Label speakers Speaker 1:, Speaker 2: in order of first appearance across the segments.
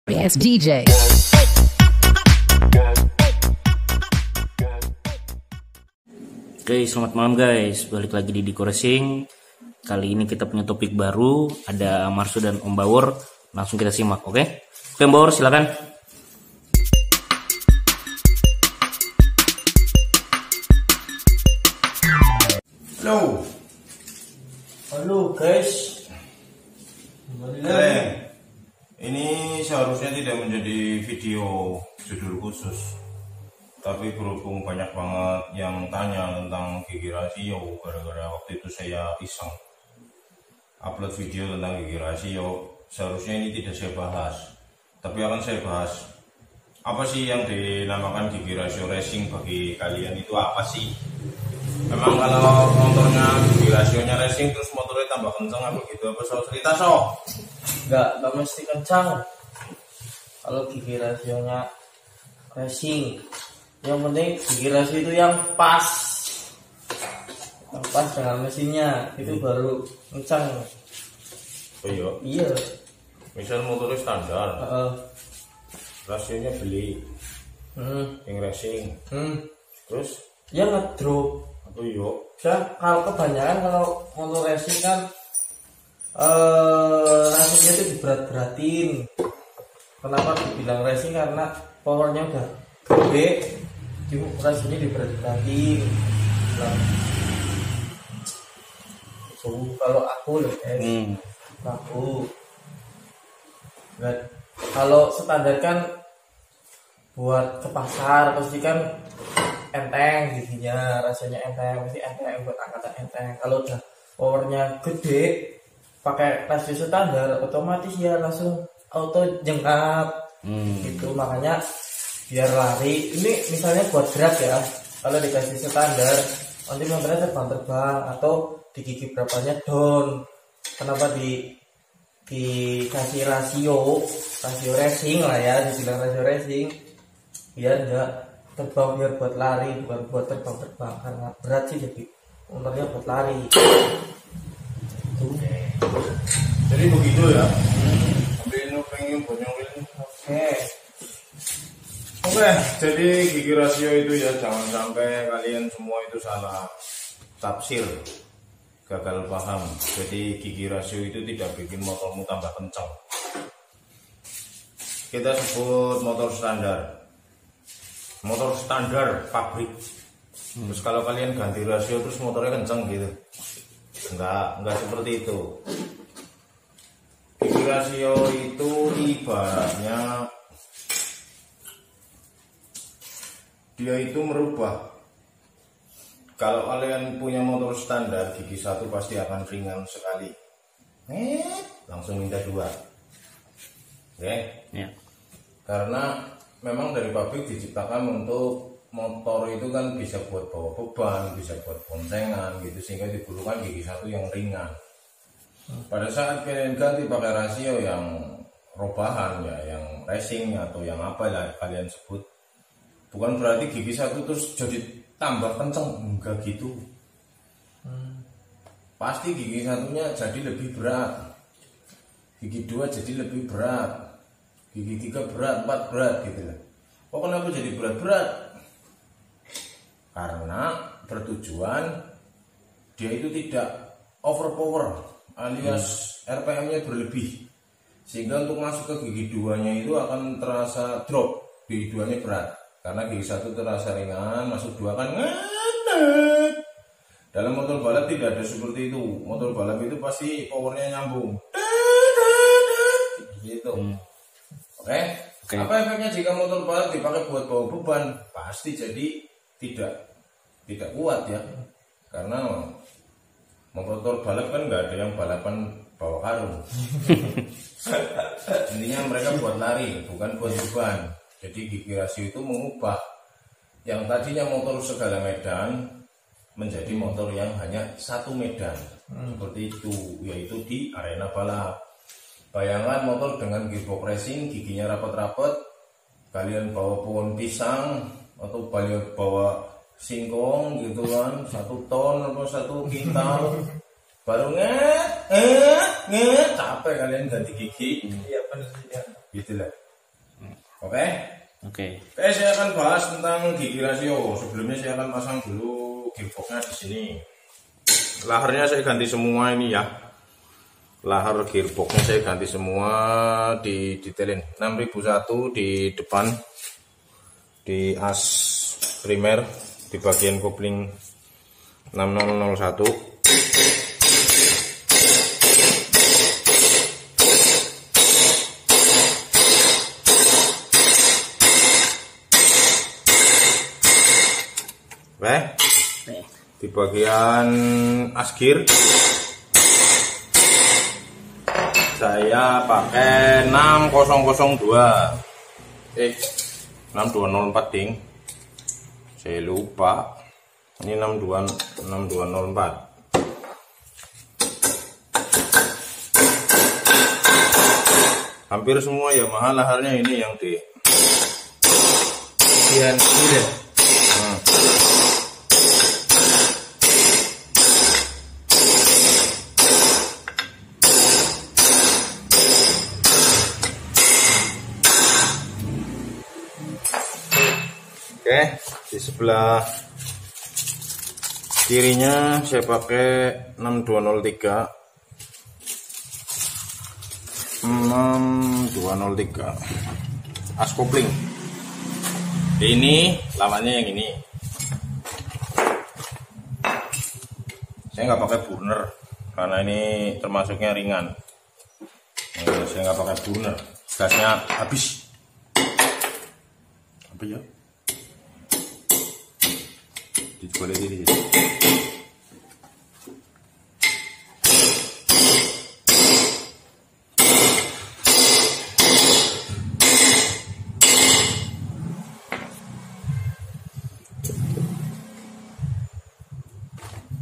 Speaker 1: Yes, DJ.
Speaker 2: Oke, selamat malam guys. Balik lagi di Diko Racing. Kali ini kita punya topik baru. Ada Marsu dan Om Bawor. Langsung kita simak, oke? Oke, Om Bawor, silakan.
Speaker 3: Halo guys.
Speaker 4: Ini seharusnya tidak menjadi video judul khusus, tapi berhubung banyak banget yang tanya tentang gigi rasio, gara-gara waktu itu saya iseng upload video tentang gigi rasio. Seharusnya ini tidak saya bahas, tapi akan saya bahas apa sih yang dinamakan gigi rasio racing. Bagi kalian itu apa sih? Memang kalau motornya gigi rasionya racing terus motornya tambah kencang apa gitu, apa soal cerita
Speaker 3: Enggak mesti kencang. Kalau gigi rasionya racing, yang penting gigi rasio itu yang pas dengan mesinnya, itu baru kencang.
Speaker 4: Oh
Speaker 3: Iya.
Speaker 4: misal motornya standar, rasionya beli yang racing, terus
Speaker 3: Ya ngedrop.
Speaker 4: apa yo?
Speaker 3: Kalau kebanyakan kalau motor racing kan rasionya itu diberat-beratin. Kenapa dibilang racing? Karena powernya udah gede, rasionya diberat-beratin. Nah, kalau aku loh aku nggak, kalau standar kan buat ke pasar pasti kan enteng giginya, rasanya enteng, pasti enteng buat angkatan enteng. Kalau udah powernya gede pakai rasio standar, otomatis ya langsung auto jengkap gitu. Makanya biar lari, ini misalnya buat berat ya, kalau dikasih standar nanti motornya terbang atau di gigi berapanya down. Kenapa dikasih rasio racing lah ya, dibilang rasio racing, biar enggak terbang, biar buat lari, bukan buat terbang. Karena berat sih, jadi motornya buat lari.
Speaker 4: Jadi begitu ya. Tapi ini pengen bonyolin. Oke, jadi gigi rasio itu ya jangan sampai kalian semua itu salah tafsir, gagal paham. Jadi gigi rasio itu tidak bikin motormu tambah kencang. Kita sebut motor standar pabrik. Terus kalau kalian ganti rasio terus motornya kencang gitu, enggak seperti itu. Gigi rasio itu ibaratnya dia itu merubah. Kalau kalian punya motor standar, gigi satu pasti akan ringan sekali, langsung minta dua, oke?
Speaker 2: Ya.
Speaker 4: Karena memang dari pabrik diciptakan untuk motor itu kan bisa buat bawa beban, bisa buat boncengan gitu, sehingga diperlukan gigi satu yang ringan. Pada saat kalian ganti pakai rasio yang robahan ya, yang racing atau yang apa lah kalian sebut, bukan berarti gigi satu terus jadi tambah kenceng, enggak gitu. Pasti gigi satunya jadi lebih berat, gigi dua jadi lebih berat, gigi tiga berat, 4 berat gitu lah. Kok kenapa jadi berat-berat? Karena bertujuan dia itu tidak overpower, alias RPM-nya berlebih, sehingga untuk masuk ke gigi duanya itu akan terasa drop. Gigi duanya berat, karena gigi satu terasa ringan, masuk dua kan ngenet. Dalam motor balap tidak ada seperti itu. Motor balap itu pasti powernya nyambung gitu. Oke? Apa efeknya jika motor balap dipakai buat bawa beban? Pasti jadi tidak kuat ya, karena motor balap kan nggak ada yang balapan bawa karung. Intinya mereka buat lari, bukan buat beban. Jadi gigi rasio itu mengubah yang tadinya motor segala medan menjadi motor yang hanya satu medan, seperti itu, yaitu di arena balap. Bayangkan motor dengan gearbox racing, giginya rapat-rapat, kalian bawa pohon pisang atau bawa singkong gitu kan, 1 ton atau 1 kintal, baru capek kalian ganti gigi.
Speaker 3: Iya benar sih ya.
Speaker 4: Gitulah. Oke.
Speaker 2: Oke.
Speaker 4: Oke, saya akan bahas tentang gigi rasio. Sebelumnya saya akan pasang dulu gearboxnya di sini. Laharnya saya ganti semua ini ya. Lahar gearboxnya saya ganti semua, di detailin 6001 di depan, di as primer, di bagian kopling 6001. Di bagian asgir saya pakai 6002 6204 ding, saya lupa ini 6204. Hampir semua Yamaha laharnya ini yang di
Speaker 3: Sekian udah.
Speaker 4: Oke, di sebelah kirinya saya pakai 6203. 6203 as kopling. Ini lawannya yang ini. Saya nggak pakai burner karena ini termasuknya ringan. Saya nggak pakai burner, gasnya habis. Apa ya? Boleh diri.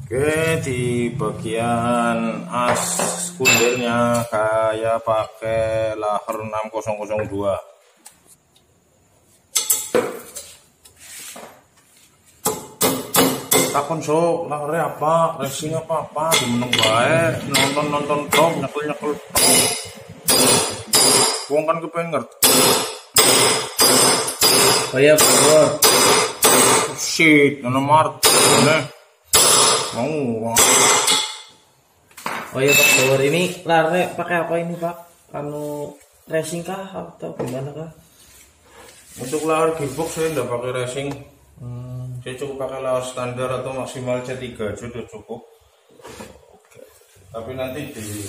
Speaker 4: Oke, di bagian as kundernya kayak pakai lahar 6002. Takon sok laharnya apa, racing apa dimeneng bae, nonton tok, nyekel wong kan kepengen ngerti.
Speaker 3: Oh iya, Bor.
Speaker 4: Shit, nono mart mau.
Speaker 3: Oh iya Pak Bor, ini larnya pakai apa ini Pak? Anu racing kah atau gimana kah?
Speaker 4: Untuk lahar gearbox saya tidak pakai racing. Saya cukup pakai lahar standar atau maksimal C3 aja udah cukup. Oke. Tapi nanti di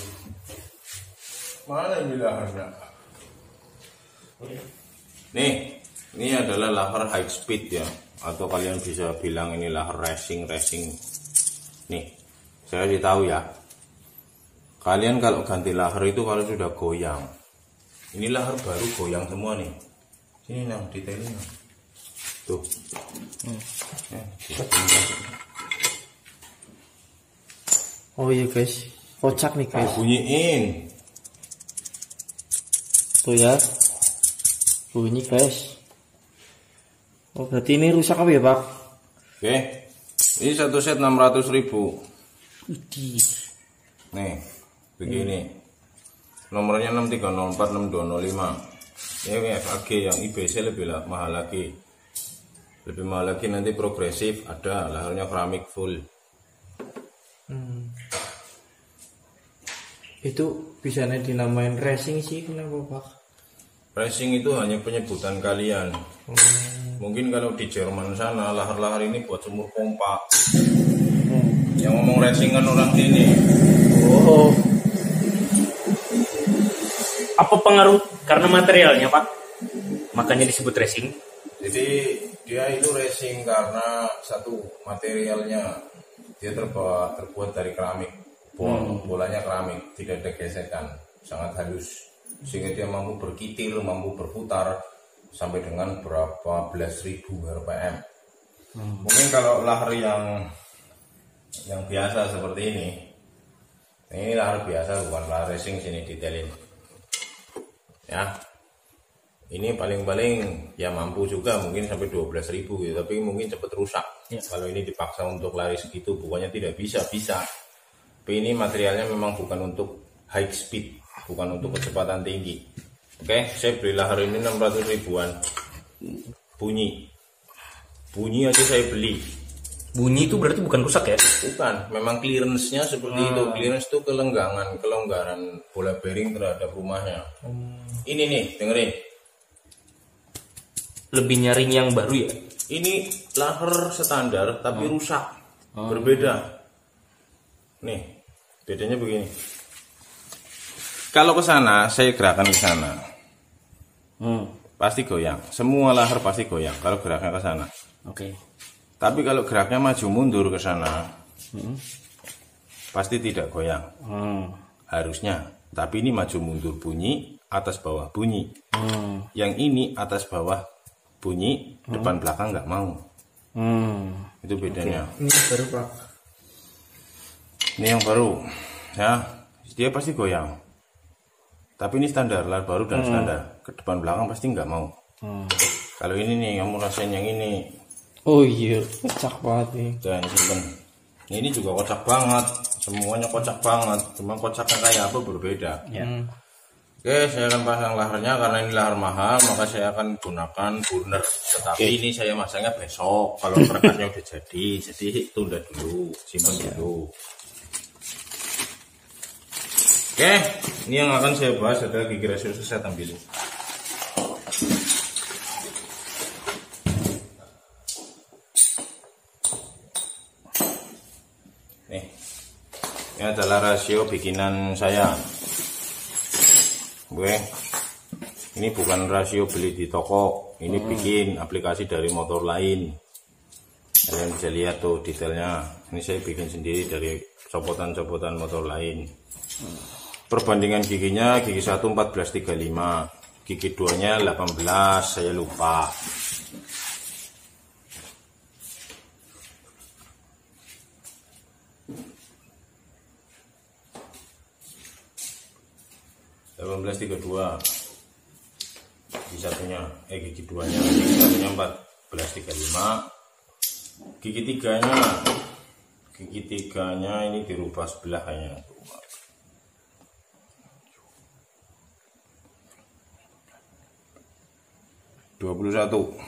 Speaker 4: mana ini laharnya? Nih, ini adalah lahar high speed ya, atau kalian bisa bilang ini lahar racing. Nih, saya kasih tahu ya. Kalian kalau ganti lahar itu kalau sudah goyang, ini lahar baru goyang semua nih. Sini nang detailin nang. Tuh.
Speaker 3: Oh iya guys, kocak nih guys.
Speaker 4: Bunyiin.
Speaker 3: Tuh ya, bunyi guys. Oh berarti ini rusak apa ya Pak?
Speaker 4: Oke, ini satu set 600.000. Nih, begini. Nomornya 6304 6205. Ini FAG yang IBC lebih mahal lagi. Lebih mahal lagi nanti progresif, ada laharnya keramik full.
Speaker 3: Itu bisa dinamain racing sih, kenapa Pak?
Speaker 4: Racing itu hanya penyebutan kalian. Mungkin kalau di Jerman sana lahar-lahar ini buat sumur pompa. Yang ngomong racing kan orang sini.
Speaker 3: Oh,
Speaker 2: Apa pengaruh karena materialnya Pak? Makanya disebut racing.
Speaker 4: Jadi dia itu racing karena satu materialnya dia terbuat dari keramik, bolanya keramik, tidak ada gesekan, sangat halus, sehingga dia mampu berkitir, mampu berputar sampai dengan berapa belas ribu RPM. Mungkin kalau lahar yang biasa seperti ini lahar biasa bukan lahar racing, sini detailin. Ya, ini paling-paling ya mampu juga mungkin sampai 12.000 gitu, tapi mungkin cepat rusak.
Speaker 2: Ya.
Speaker 4: Kalau ini dipaksa untuk lari segitu, bukannya tidak bisa. Tapi ini materialnya memang bukan untuk high speed, bukan untuk kecepatan tinggi. Oke, saya beli lahar ini 600 ribuan. Bunyi aja saya beli.
Speaker 2: Bunyi itu berarti bukan rusak ya?
Speaker 4: Bukan, memang clearance-nya seperti itu. Clearance itu kelonggaran bola bearing terhadap rumahnya. Ini nih, dengerin.
Speaker 2: Lebih nyaring yang baru ya?
Speaker 4: Ini lahar standar tapi rusak. Berbeda. Nih, bedanya begini. Kalau ke sana, saya gerakan ke sana. Pasti goyang. Semua lahar pasti goyang kalau geraknya ke sana.
Speaker 2: Oke.
Speaker 4: Tapi kalau geraknya maju mundur ke sana, pasti tidak goyang. Harusnya. Tapi ini maju mundur bunyi, atas bawah bunyi. Yang ini atas bawah bunyi, depan belakang nggak mau. Itu bedanya.
Speaker 3: Ini baru Pak.
Speaker 4: Ini yang baru. Ya, dia pasti goyang. Tapi ini standar, lahar baru dan standar. Ke depan belakang pasti nggak mau. Kalau ini nih, kamu rasain yang ini.
Speaker 3: Oh iya, kocak banget nih.
Speaker 4: Dan simpen. Ini juga kocak banget. Semuanya kocak banget. Cuma kocaknya kayak apa berbeda. Oke, saya akan pasang laharnya karena ini lahar mahal, maka saya akan gunakan burner. Tetapi ini saya masangnya besok. Kalau perekatnya udah jadi tunda dulu, simpan dulu. Oke, ini yang akan saya bahas adalah gigi rasio. Saya tampilin. Nih, ini adalah rasio bikinan saya. Ini bukan rasio beli di toko, ini bikin aplikasi dari motor lain. Kalian bisa lihat tuh detailnya. Ini saya bikin sendiri dari copotan-copotan motor lain. Perbandingan giginya, gigi 1 14,35, gigi 2 nya 18, saya lupa. Gigi 1-nya, gigi 2-nya, gigi 1-nya 14,35, gigi 3-nya ini dirubah sebelah kayaknya. 21.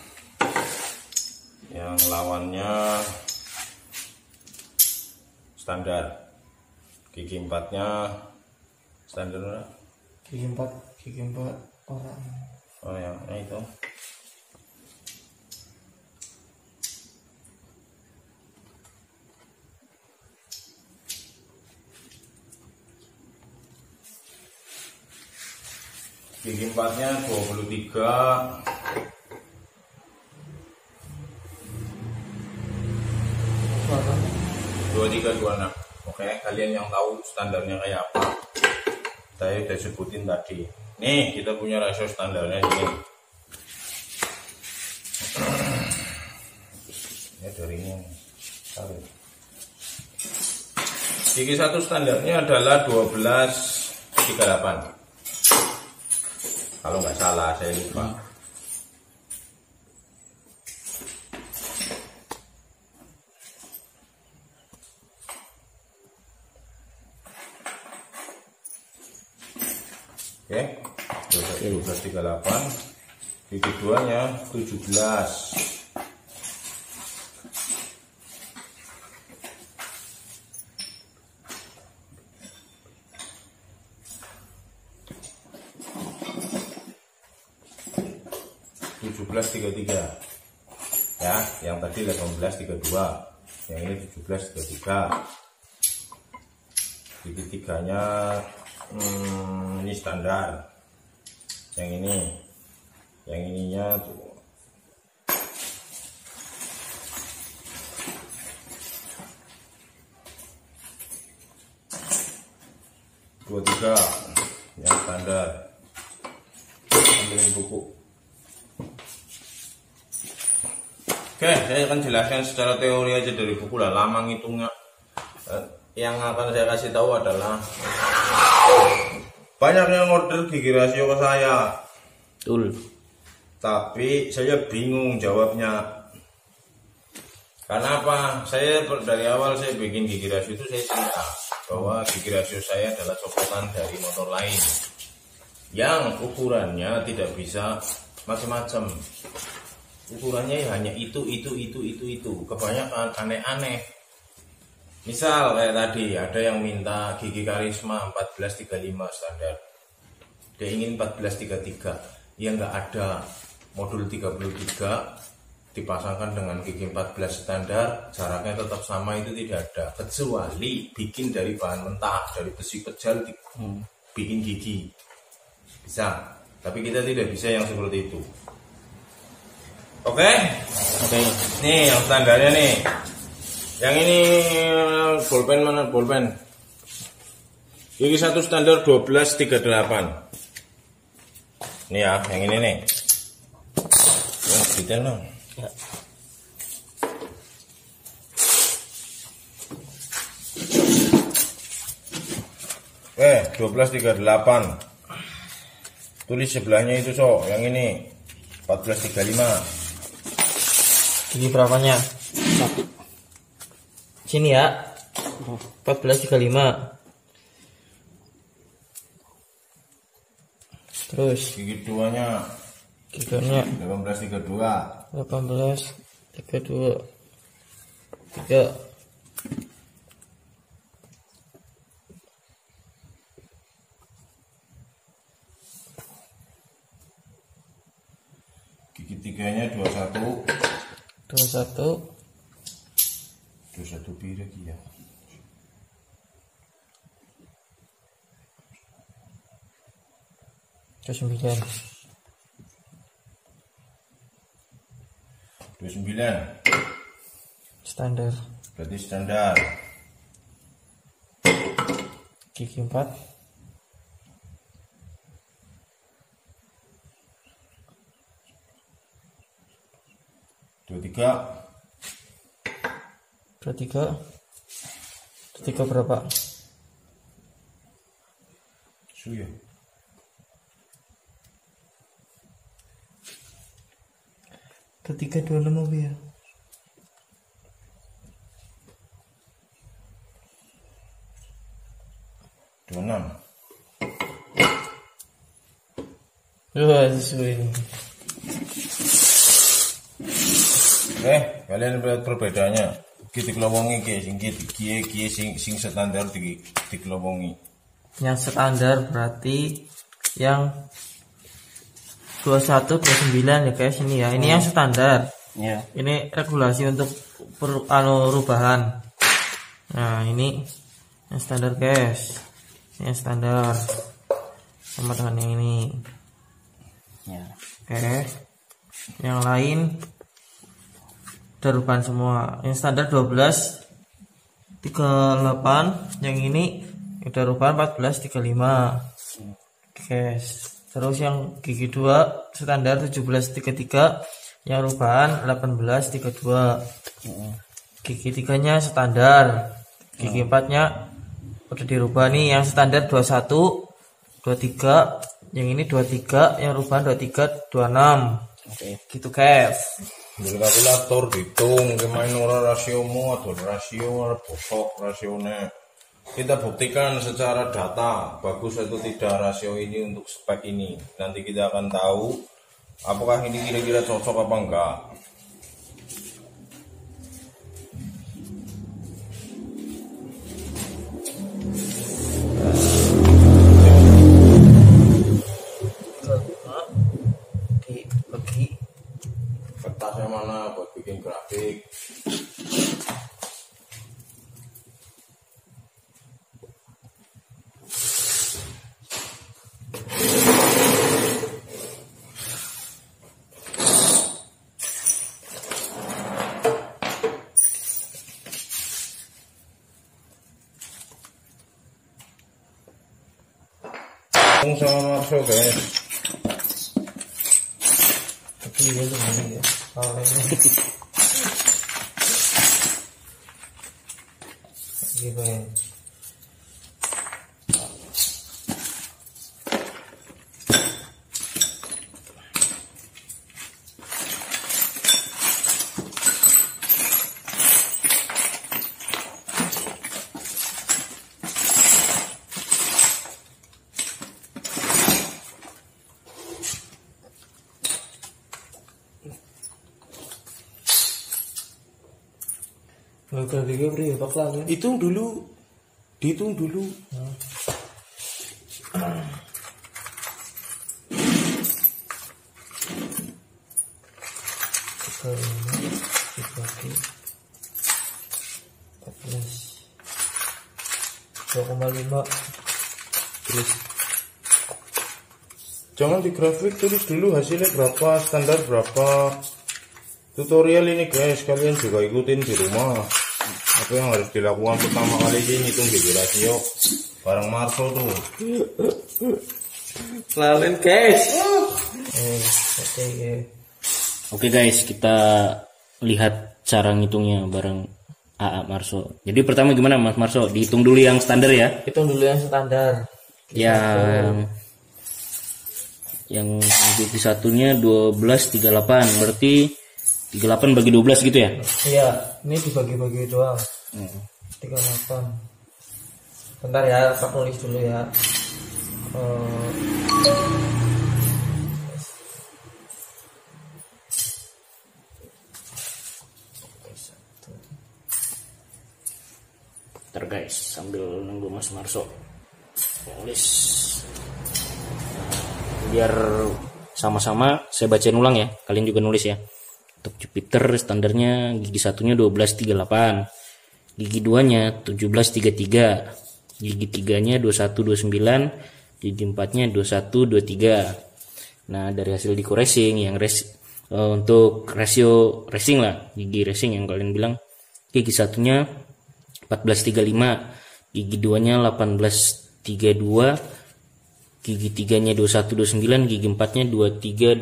Speaker 4: Yang lawannya standar. Gigi 4-nya standar.
Speaker 3: Gigi 4 orang.
Speaker 4: Oh ya, itu. Gigi 4-nya 23. 2326. Oke, kalian yang tahu standarnya kayak apa, saya udah sebutin tadi. Nih, kita punya rasio standarnya ini. Ya dari ini. Gigi 1 standarnya adalah 12,38. Kalau nggak salah, saya lupa. Oke, 12,38. Gigi 2-nya 17. Ya, yang tadi 18,32, yang ini 17,33. Gigi 3-nya ini standar. Yang ininya tuh dua tiga, yang standar. Ambilin buku. Oke, saya akan jelaskan secara teori aja dari buku lah, lama ngitungnya. Yang akan saya kasih tahu adalah banyak yang order gigi rasio ke saya.
Speaker 2: Betul.
Speaker 4: Tapi saya bingung jawabnya. Karena apa? Saya dari awal saya bikin gigi rasio itu saya cerita bahwa gigi rasio saya adalah copotan dari motor lain. yang ukurannya tidak bisa macam-macam. Ukurannya hanya itu. Kebanyakan aneh-aneh. Misal kayak tadi ada yang minta gigi karisma 1435 standar. Dia ingin 1433. Ya nggak ada modul 33 dipasangkan dengan gigi 14 standar, jaraknya tetap sama, itu tidak ada. Kecuali bikin dari bahan mentah, dari besi pejal bikin gigi. Bisa. Tapi kita tidak bisa yang seperti itu. Oke? Nih yang standarnya nih. Yang ini bolpen mana? Bolpen. Gigi 1 standar 1238. Nih ya, yang ini nih. Yang detail dong. Ya. Oke, 1238. Tulis sebelahnya itu, so. Yang ini 1435.
Speaker 3: Gigi berapanya? 1. Sini ya. 1435. Terus
Speaker 4: gigi 2-nya.
Speaker 3: Gigi 2-nya
Speaker 4: 1832.
Speaker 3: 1832. 3.
Speaker 4: Gigi 3-nya 21. 21 pira iki ya.
Speaker 3: 29.
Speaker 4: 29.
Speaker 3: Standar.
Speaker 4: Berarti standar.
Speaker 3: Gigi 4.
Speaker 4: 23.
Speaker 3: 23 berapa?
Speaker 4: Suya.
Speaker 3: 26 ya.
Speaker 4: 26.
Speaker 3: Wah, sesuai ini.
Speaker 4: Kalian lihat perbedaannya. Kita kelowongi sing standar dikelowongi.
Speaker 3: Yang standar berarti yang 21 29 ya guys, ini ya. Ini yang standar.
Speaker 2: Ya.
Speaker 3: Ini regulasi untuk perubahan. Nah, ini yang standar guys. Yang standar sama dengan yang ini.
Speaker 2: Ya.
Speaker 3: Oke. Yang lain perubahan semua. Yang standar 12 38, yang ini udah rubah 14 35. Guys. Terus yang gigi 2 standar 17 33, yang rubahan 18 32. Gigi 3-nya standar. Gigi 4-nya udah dirubah nih, yang standar 21 23, yang ini 23, yang rubahan 23 26.
Speaker 2: Oke.
Speaker 3: Gitu guys.
Speaker 4: Dari kalkulator dihitung gimana ora rasiomu atau rasio bosok rasionya. Kita buktikan secara data bagus atau tidak rasio ini untuk spek ini. Nanti kita akan tahu apakah ini kira-kira cocok apa enggak.
Speaker 3: Dibagi
Speaker 4: Kertasnya mana buat bikin grafik. Sama masuk guys.
Speaker 3: tapi ini tuh ini ya. Kalau ini gimana? Harga diri beri apa lagi?
Speaker 4: Hitung dulu. Dihitung dulu.
Speaker 3: Dibagi 2,5.
Speaker 4: Terus jangan di grafik, tulis dulu hasilnya berapa, standar berapa. Tutorial ini guys, kalian juga ikutin di rumah. Apa yang harus dilakukan pertama kali ini, hitung gigi rasio bareng Marso tuh.
Speaker 3: Lalen guys.
Speaker 2: Oke guys, kita lihat cara ngitungnya bareng AA Marso. Jadi pertama gimana Mas Marso? Dihitung dulu yang standar ya.
Speaker 3: Hitung dulu yang standar.
Speaker 2: Yang gigi satunya 12,38, berarti 38 bagi 12 gitu ya?
Speaker 3: Iya, ini dibagi-bagi doang. 38. Bentar ya, aku nulis dulu ya.
Speaker 2: Bentar guys, sambil nunggu Mas Marso nulis. Biar sama-sama saya bacain ulang ya, kalian juga nulis ya. Untuk Jupiter standarnya gigi satunya 12,38, gigi 2-nya 17,33, gigi 3-nya 21,29, gigi 4-nya 21,23. Nah dari hasil di racing yang untuk rasio racing lah, gigi racing yang kalian bilang, gigi satunya 14,35, gigi 2-nya 18,32, gigi 3-nya 21,29, gigi 4-nya 23,26.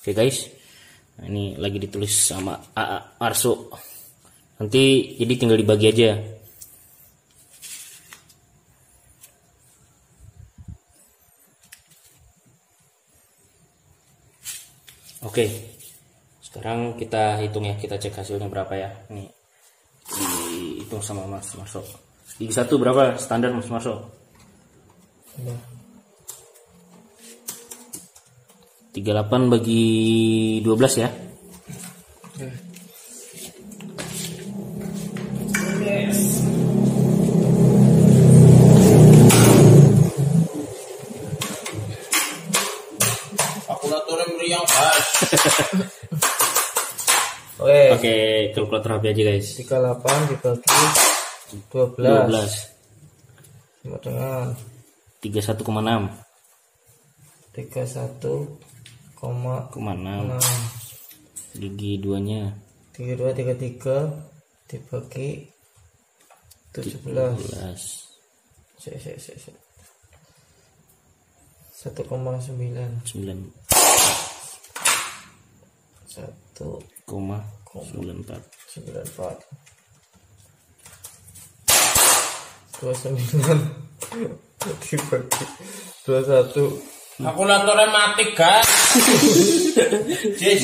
Speaker 2: Oke guys, nah, ini lagi ditulis sama AA Marso. Nanti jadi tinggal dibagi aja. Oke, sekarang kita hitung ya, kita cek hasilnya berapa ya. Ini dihitung sama Mas Marso. Gigi satu berapa standar Mas Marso? 38 bagi 12 ya.
Speaker 4: Kalkulatornya meriang guys.
Speaker 2: Oke, kalkulator HP aja guys.
Speaker 3: 38 dibagi 12 sama dengan
Speaker 2: 31,6.
Speaker 3: 31,6.
Speaker 2: Gigi 2-nya
Speaker 3: 32, 33 dibagi 17. 1,9.
Speaker 2: 1,94.
Speaker 3: 29 dibagi 21.
Speaker 4: Kalkulatornya mati guys.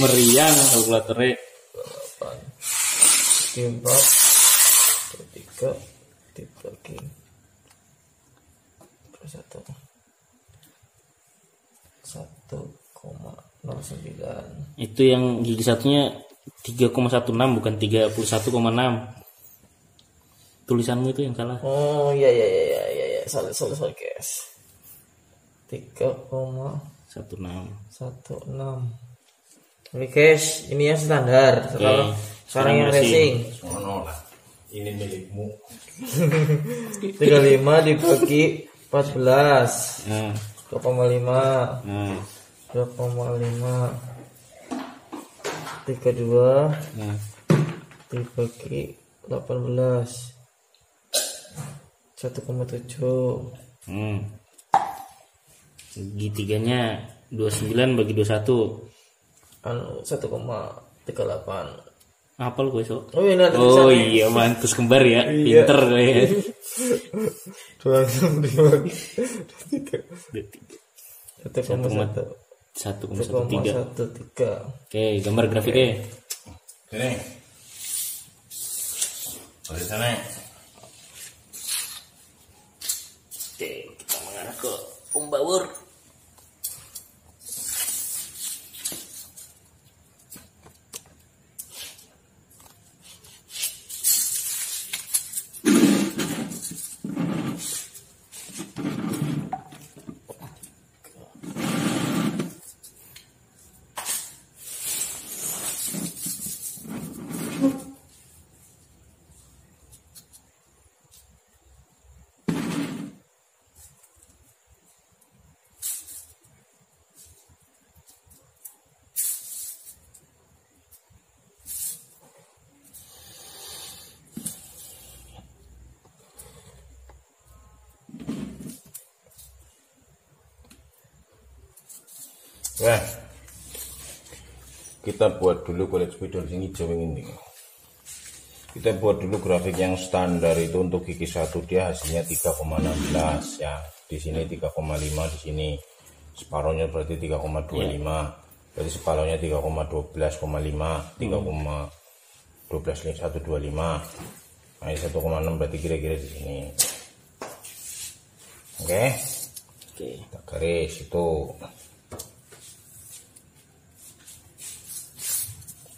Speaker 2: Meriang kalkulatornya.
Speaker 3: 4 3 dibagi 21. 1,09.
Speaker 2: Itu yang gigi satunya 3,16 bukan 31,6. Tulisanmu itu yang salah.
Speaker 3: Oh iya salah guys. 3,16. Oke guys, ini yang standar. Sekarang yang racing.
Speaker 4: Ini milikmu.
Speaker 3: 35 dibagi 14. 2,5. 2,5. 32 dibagi 18. 1,7.
Speaker 2: Gigi 3-nya 29 bagi 21.
Speaker 3: 1,38.
Speaker 2: Apal gue so.
Speaker 3: Oh ini ada
Speaker 2: oh iya mantus kembar ya.
Speaker 3: Iya.
Speaker 2: Pinter ya.
Speaker 3: 2 dibagi 1,1.
Speaker 2: 1,13. Oke, gambar grafiknya.
Speaker 4: Sini. Dari sana.
Speaker 2: Oke, kita mengarah ke pembawur.
Speaker 4: Wah, kita buat dulu kulit spidol ini hijau ini. Kita buat dulu grafik yang standar itu untuk gigi 1 dia hasilnya 3,16 ya. Di sini 3,5, di sini separohnya berarti 3,25. Berarti separohnya 3,12,5, 3,12,125. Nah, ini 1,6 berarti kira-kira di sini. Oke. Kita garis itu.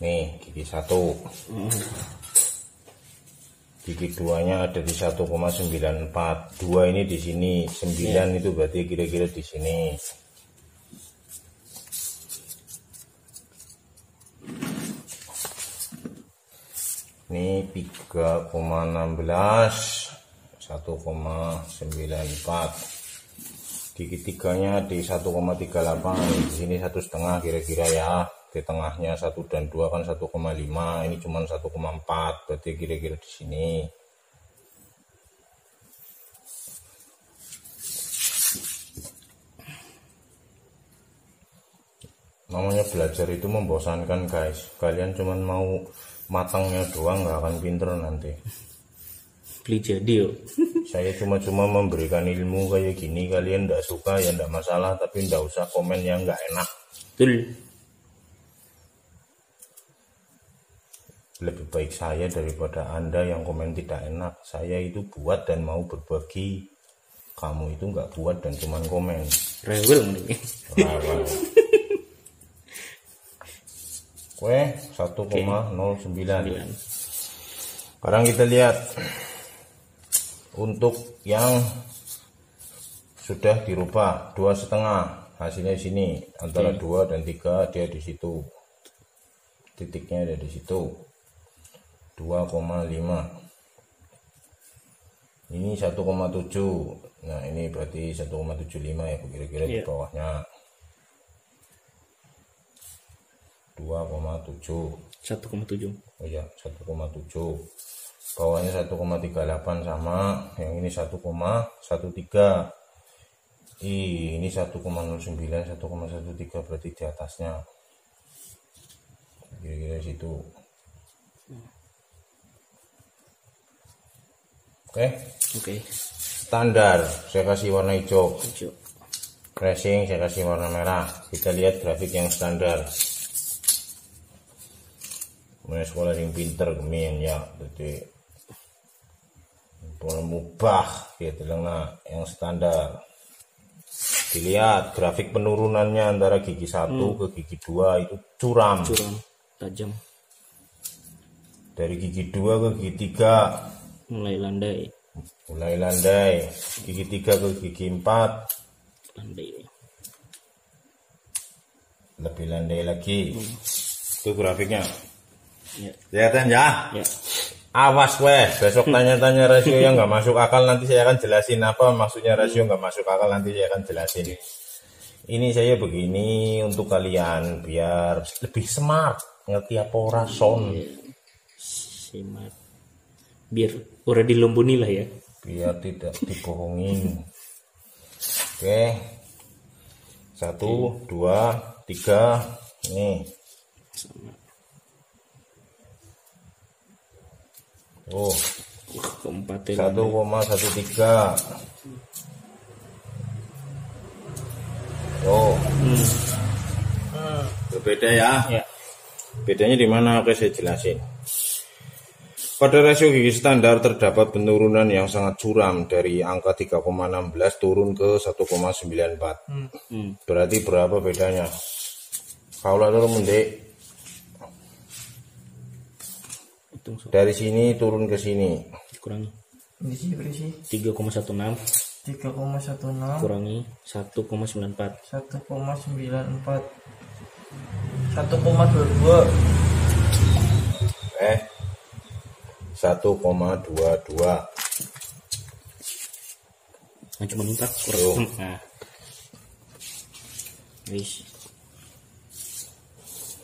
Speaker 4: Nih, gigi 1. Gigi 2-nya ada di 1,94. 2 ini di sini, 9 itu berarti kira-kira di sini. Ini 3,16, 1,94. Gigi 3-nya di 1,38. Di sini 1,5 kira-kira ya. Di tengahnya 1 dan 2 kan 1,5, ini cuma 1,4, berarti kira-kira di sini. Namanya belajar itu membosankan guys, kalian cuma mau matangnya doang, nggak akan pinter nanti.
Speaker 2: Beli jadi yuk.
Speaker 4: Saya cuma memberikan ilmu kayak gini, kalian nggak suka ya nggak masalah, tapi nggak usah komen yang nggak enak.
Speaker 2: Betul.
Speaker 4: Lebih baik saya daripada Anda yang komen tidak enak. Saya itu buat dan mau berbagi. Kamu itu nggak buat dan cuman komen.
Speaker 2: Rewel nih.
Speaker 4: Rewel. Kue 1,09. Sekarang kita lihat untuk yang sudah dirubah 2,5, hasilnya di sini antara 2 dan 3 dia di situ. Titiknya ada di situ. 2,5. Ini 1,7. Nah, ini berarti 1,75 ya kira-kira di bawahnya. 2,7.
Speaker 2: 1,7.
Speaker 4: Oh ya, 1,7. Bawahnya 1,38 sama, yang ini 1,13. Ini 1,09, 1,13 berarti di atasnya. Kira-kira situ. Oke. Standar saya kasih warna hijau. Racing saya kasih warna merah. Kita lihat grafik yang standar. Mulai sekolah yang pinter kemin ya, jadi boleh mubah gitu lah. Yang standar. Dilihat grafik penurunannya antara gigi 1 ke gigi 2 itu curam,
Speaker 2: tajam.
Speaker 4: Dari gigi 2 ke gigi 3
Speaker 2: mulai landai, gigi 3 ke gigi 4 landai, lebih landai lagi. Itu grafiknya kelihatan ya. Awas weh, besok tanya-tanya rasio yang nggak masuk akal, nanti saya akan jelasin apa maksudnya rasio nggak masuk akal, nanti saya akan jelasin. Ini saya begini untuk kalian biar lebih smart, ngerti apa ora son. Smart. Biar udah dilomboni lah ya. Biar
Speaker 4: tidak dibohongin. Oke. 1, 2, 3. Nih. Oh. 1,13. Oh. Berbeda ya. Bedanya di mana? Oke, saya jelasin. Pada rasio gigi standar terdapat penurunan yang sangat curam dari angka 3,16 turun ke 1,94. Berarti berapa bedanya? Kalkulator mendek. Dari sini turun ke sini.
Speaker 2: Kurangi.
Speaker 3: Di sini berisi
Speaker 2: 3,16.
Speaker 3: 3,16
Speaker 2: kurangi 1,94.
Speaker 3: 1,94. 1,22.
Speaker 4: 1,22.
Speaker 2: Nah, cuma 4 kurang. Nah. Wis.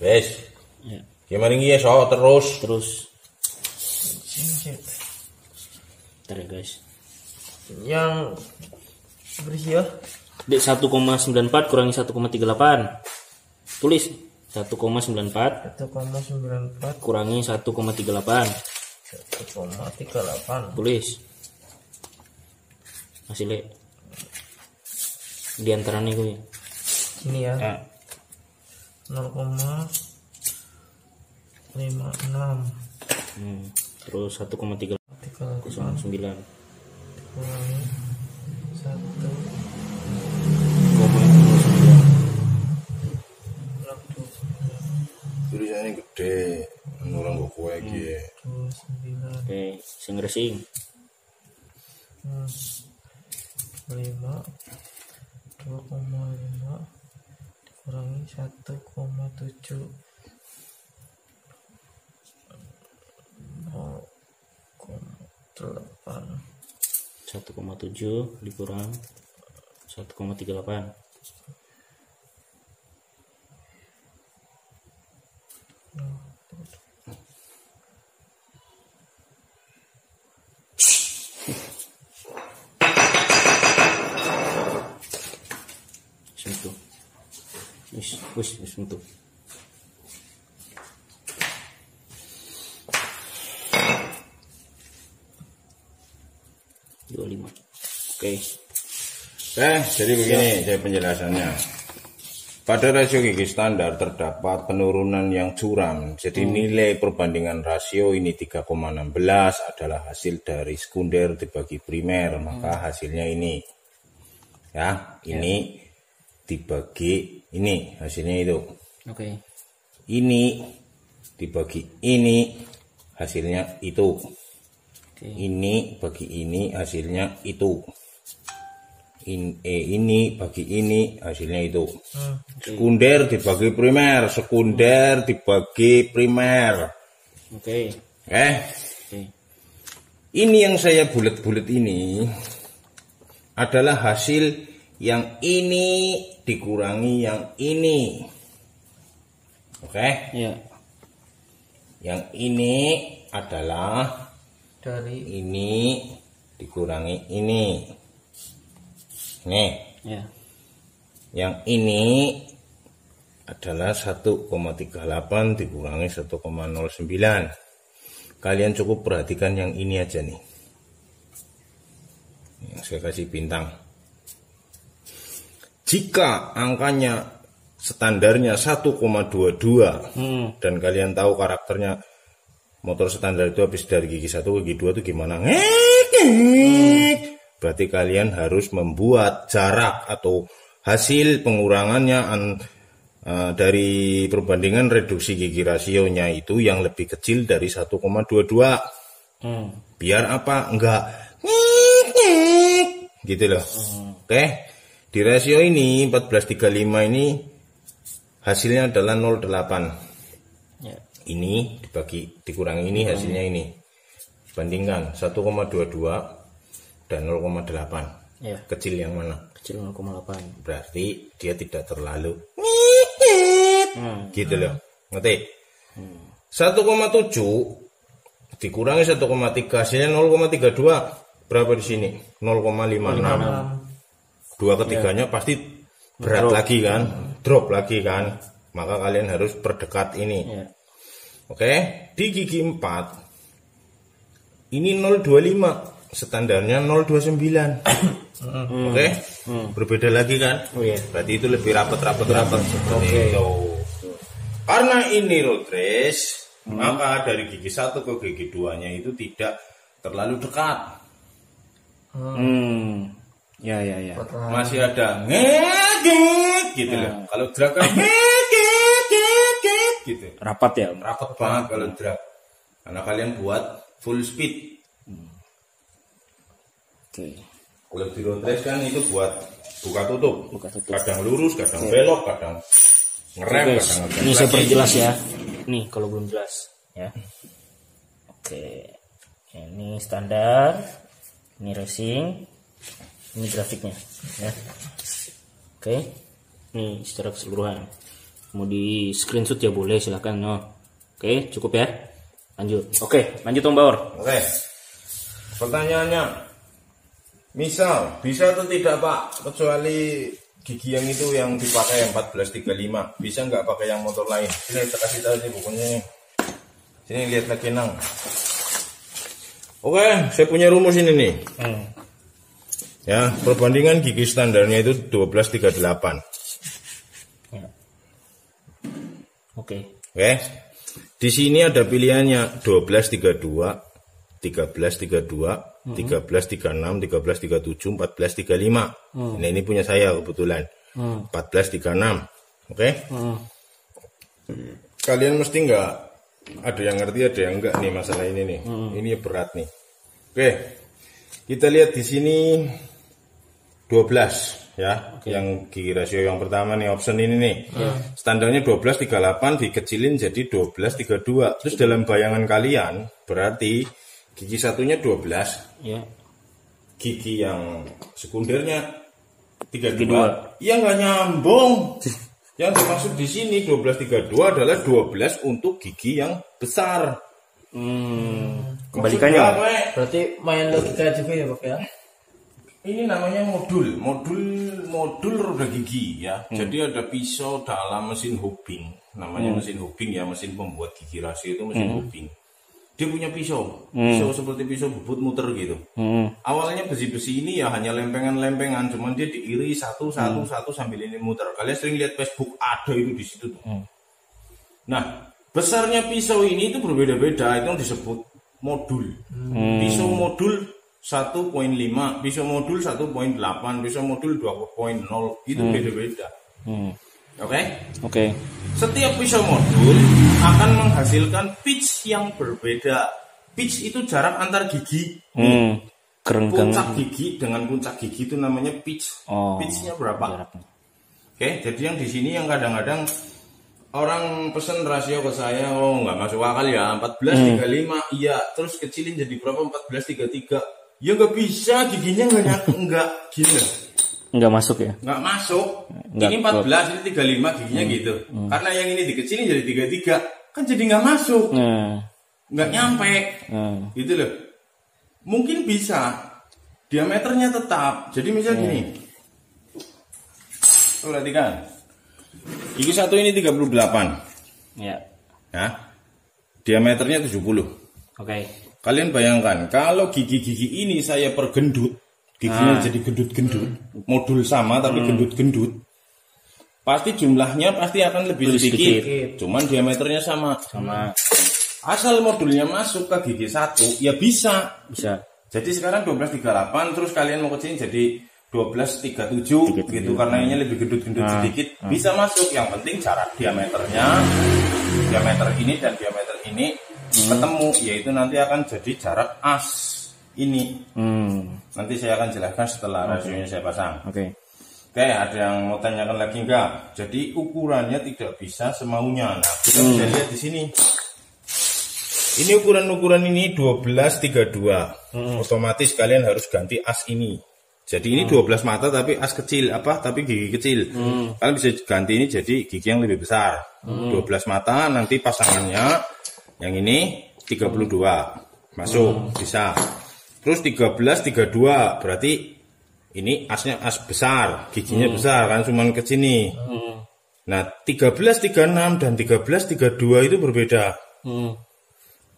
Speaker 2: Ya.
Speaker 4: Gimana ini ya, so terus.
Speaker 2: Bentar ya guys.
Speaker 3: Yang berisi ya.
Speaker 2: Dek 1,94 kurangi 1,38. Tulis 1,94
Speaker 3: 1,94
Speaker 2: kurangi 1,38.
Speaker 3: 1,38.
Speaker 2: Tulis hasilnya di antara nih gue.
Speaker 3: Ini ya.
Speaker 2: Ya.
Speaker 3: 0,56
Speaker 2: Terus 1,309
Speaker 3: kurangi 1
Speaker 4: tulisannya gede nurang kok kowe iki.
Speaker 3: 29
Speaker 2: Oke, sing resing
Speaker 3: 5 2,5 dikurangi 1,7 0,8
Speaker 2: 1,7 dikurang 1,38. Sentuh. Wis sentuh. Oke.
Speaker 4: Jadi begini saya penjelasannya. Pada rasio gigi standar terdapat penurunan yang curam. Jadi nilai perbandingan rasio ini 3,16 adalah hasil dari sekunder dibagi primer, maka hasilnya ini. Ya, ini dibagi ini, hasilnya itu.
Speaker 2: Oke.
Speaker 4: Ini dibagi ini, hasilnya itu.
Speaker 2: Oke.
Speaker 4: Ini bagi ini, hasilnya itu. Ini bagi ini, hasilnya itu. Sekunder dibagi primer, sekunder dibagi primer.
Speaker 2: Oke. Oke.
Speaker 4: Ini yang saya bulat-bulat ini adalah hasil yang ini dikurangi yang ini. Oke.
Speaker 2: Iya.
Speaker 4: Yang ini adalah
Speaker 3: dari
Speaker 4: ini dikurangi ini. Nih.
Speaker 2: Ya.
Speaker 4: Yang ini adalah 1,38 dikurangi 1,09. Kalian cukup perhatikan yang ini aja nih. Yang saya kasih bintang. Jika angkanya standarnya 1,22 dan kalian tahu karakternya motor standar itu habis dari gigi 1 ke gigi 2 itu gimana? Berarti kalian harus membuat jarak atau hasil pengurangannya dari perbandingan reduksi gigi rasionya itu yang lebih kecil dari 1,22. Biar apa? Enggak gitu loh. Oke. Di rasio ini 1435 ini hasilnya adalah 0,8.
Speaker 2: Ya.
Speaker 4: Ini dikurangi ini hasilnya ini. Bandingkan 1,22 dan 0,8.
Speaker 2: Ya.
Speaker 4: Kecil yang mana?
Speaker 2: Kecil 0,8.
Speaker 4: Berarti dia tidak terlalu gitu loh. Ngerti? 1,7 dikurangi 1,3 hasilnya 0,32. Berapa di sini? 0,56. Dua ketiganya pasti berat lagi kan? Drop lagi kan? Maka kalian harus perdekat ini.
Speaker 2: Ya.
Speaker 4: Oke, di gigi 4 ini 0,25. Standarnya 0,29. Oke. Berbeda lagi kan?
Speaker 2: Oh, iya.
Speaker 4: Berarti itu lebih rapat seperti itu. Karena ini road race, maka dari gigi 1 ke gigi 2-nya itu tidak terlalu dekat.
Speaker 2: Ya.
Speaker 4: Masih ada ngegek gitu loh. Kalau drag kan ngegek gitu.
Speaker 2: Rapat ya.
Speaker 4: Rapat banget kalau drag. Karena kalian buat full speed.
Speaker 2: Oke.
Speaker 4: Kalau di road race kan itu buat buka tutup. Kadang lurus, kadang belok, kadang ngerem,
Speaker 2: Oke,
Speaker 4: kadang ngegas
Speaker 2: ini saya
Speaker 4: lagi.
Speaker 2: perjelas ya. Nih kalau belum jelas ya. Oke. Ini standar, ini racing, ini grafiknya ya. Oke. Ini secara keseluruhan. Mau di screenshot ya boleh silakan. No. Oke, cukup ya. Lanjut. Oke, lanjut Om Baur.
Speaker 4: Oke. Pertanyaannya, misal bisa atau tidak Pak, kecuali gigi yang itu yang dipakai 1435. Bisa nggak pakai yang motor lain? Sini saya kasih tahu nih bukunya nih. Sini lihat lagi nang. Oke, saya punya rumus ini nih. Ya, perbandingan gigi standarnya itu 1238.
Speaker 2: Ya. Oke.
Speaker 4: Oke. Di sini ada pilihannya 1232, 1332, 1336, 1337, 1435. Nah, ini punya saya kebetulan. 1436. Oke. Kalian mesti nggak ada yang ngerti, ada yang enggak nih masalah ini nih. Ini berat nih. Oke. Kita lihat di sini 12 ya. Yang gigi rasio yang pertama nih option ini nih. Standarnya 1238 dikecilin jadi 1232. Terus dalam bayangan kalian berarti gigi satunya 12.
Speaker 2: Ya.
Speaker 4: Gigi yang sekundernya 32. Ya nggak nyambung. Yang dimaksud di sini 1232 adalah 12 untuk gigi yang besar.
Speaker 2: Kembalikannya.
Speaker 4: Maksudnya apa,
Speaker 3: Berarti main logika juga ya Pak ya?
Speaker 4: ini namanya modul roda gigi ya. Jadi ada pisau dalam mesin Hubing. Namanya mesin Hubing ya, mesin pembuat gigi rasio itu mesin Hubing. Dia punya pisau seperti pisau bubut muter gitu. Awalnya besi-besi ini ya hanya lempengan-lempengan, cuman dia diiri satu sambil ini muter. Kalian sering lihat Facebook ada itu di situ tuh. Nah, besarnya pisau ini itu berbeda-beda, itu yang disebut modul. Pisau modul 1.5, pisau modul 1.8, pisau modul 2.0 itu beda-beda. Oke. Setiap pisau modul akan menghasilkan pitch yang berbeda. Pitch itu jarak antar gigi. Puncak gigi dengan puncak gigi itu namanya pitch. Pitchnya berapa? Oke, jadi yang di sini yang kadang-kadang orang pesen rasio ke saya, nggak masuk akal ya, 1435, iya, terus kecilin jadi berapa? 1433. Ya nggak bisa, giginya nggak gila.
Speaker 2: Nggak masuk ya?
Speaker 4: Nggak masuk.
Speaker 2: Nggak,
Speaker 4: ini 14, ini 35 giginya gitu. Karena yang ini dikecilin jadi 33, kan jadi nggak masuk. Nggak nyampe. Gitu loh. Mungkin bisa. Diameternya tetap. Jadi misalnya gini. Perhatikan. Gigi satu ini 38.
Speaker 2: Ya.
Speaker 4: Nah, diameternya 70.
Speaker 2: Oke.
Speaker 4: Kalian bayangkan, kalau gigi-gigi ini saya pergendut, giginya jadi gendut-gendut, modul sama tapi gendut-gendut, pasti jumlahnya pasti akan lebih sedikit. Cuman diameternya sama. Asal modulnya masuk ke gigi satu, ya bisa. Jadi sekarang 1238, terus kalian mau kecilin jadi 1237 gitu, karena ini lebih gendut-gendut sedikit, bisa masuk. Yang penting jarak diameternya, diameter ini dan diameter ini ketemu, yaitu nanti akan jadi jarak as ini. Nanti saya akan jelaskan setelah rasionya saya pasang. Oke, ada yang mau tanyakan lagi enggak? Jadi ukurannya tidak bisa semaunya. Nah, kita bisa lihat di sini. Ini ukuran ini 1232. Otomatis kalian harus ganti as ini. Jadi ini 12 mata tapi as kecil, tapi gigi kecil. Kalian bisa ganti ini jadi gigi yang lebih besar. 12 mata, nanti pasangannya yang ini 32 masuk, bisa. Terus 1332 berarti ini asnya as besar, giginya besar kan, cuman kecil nih. Nah, 1336 dan 1332 itu berbeda.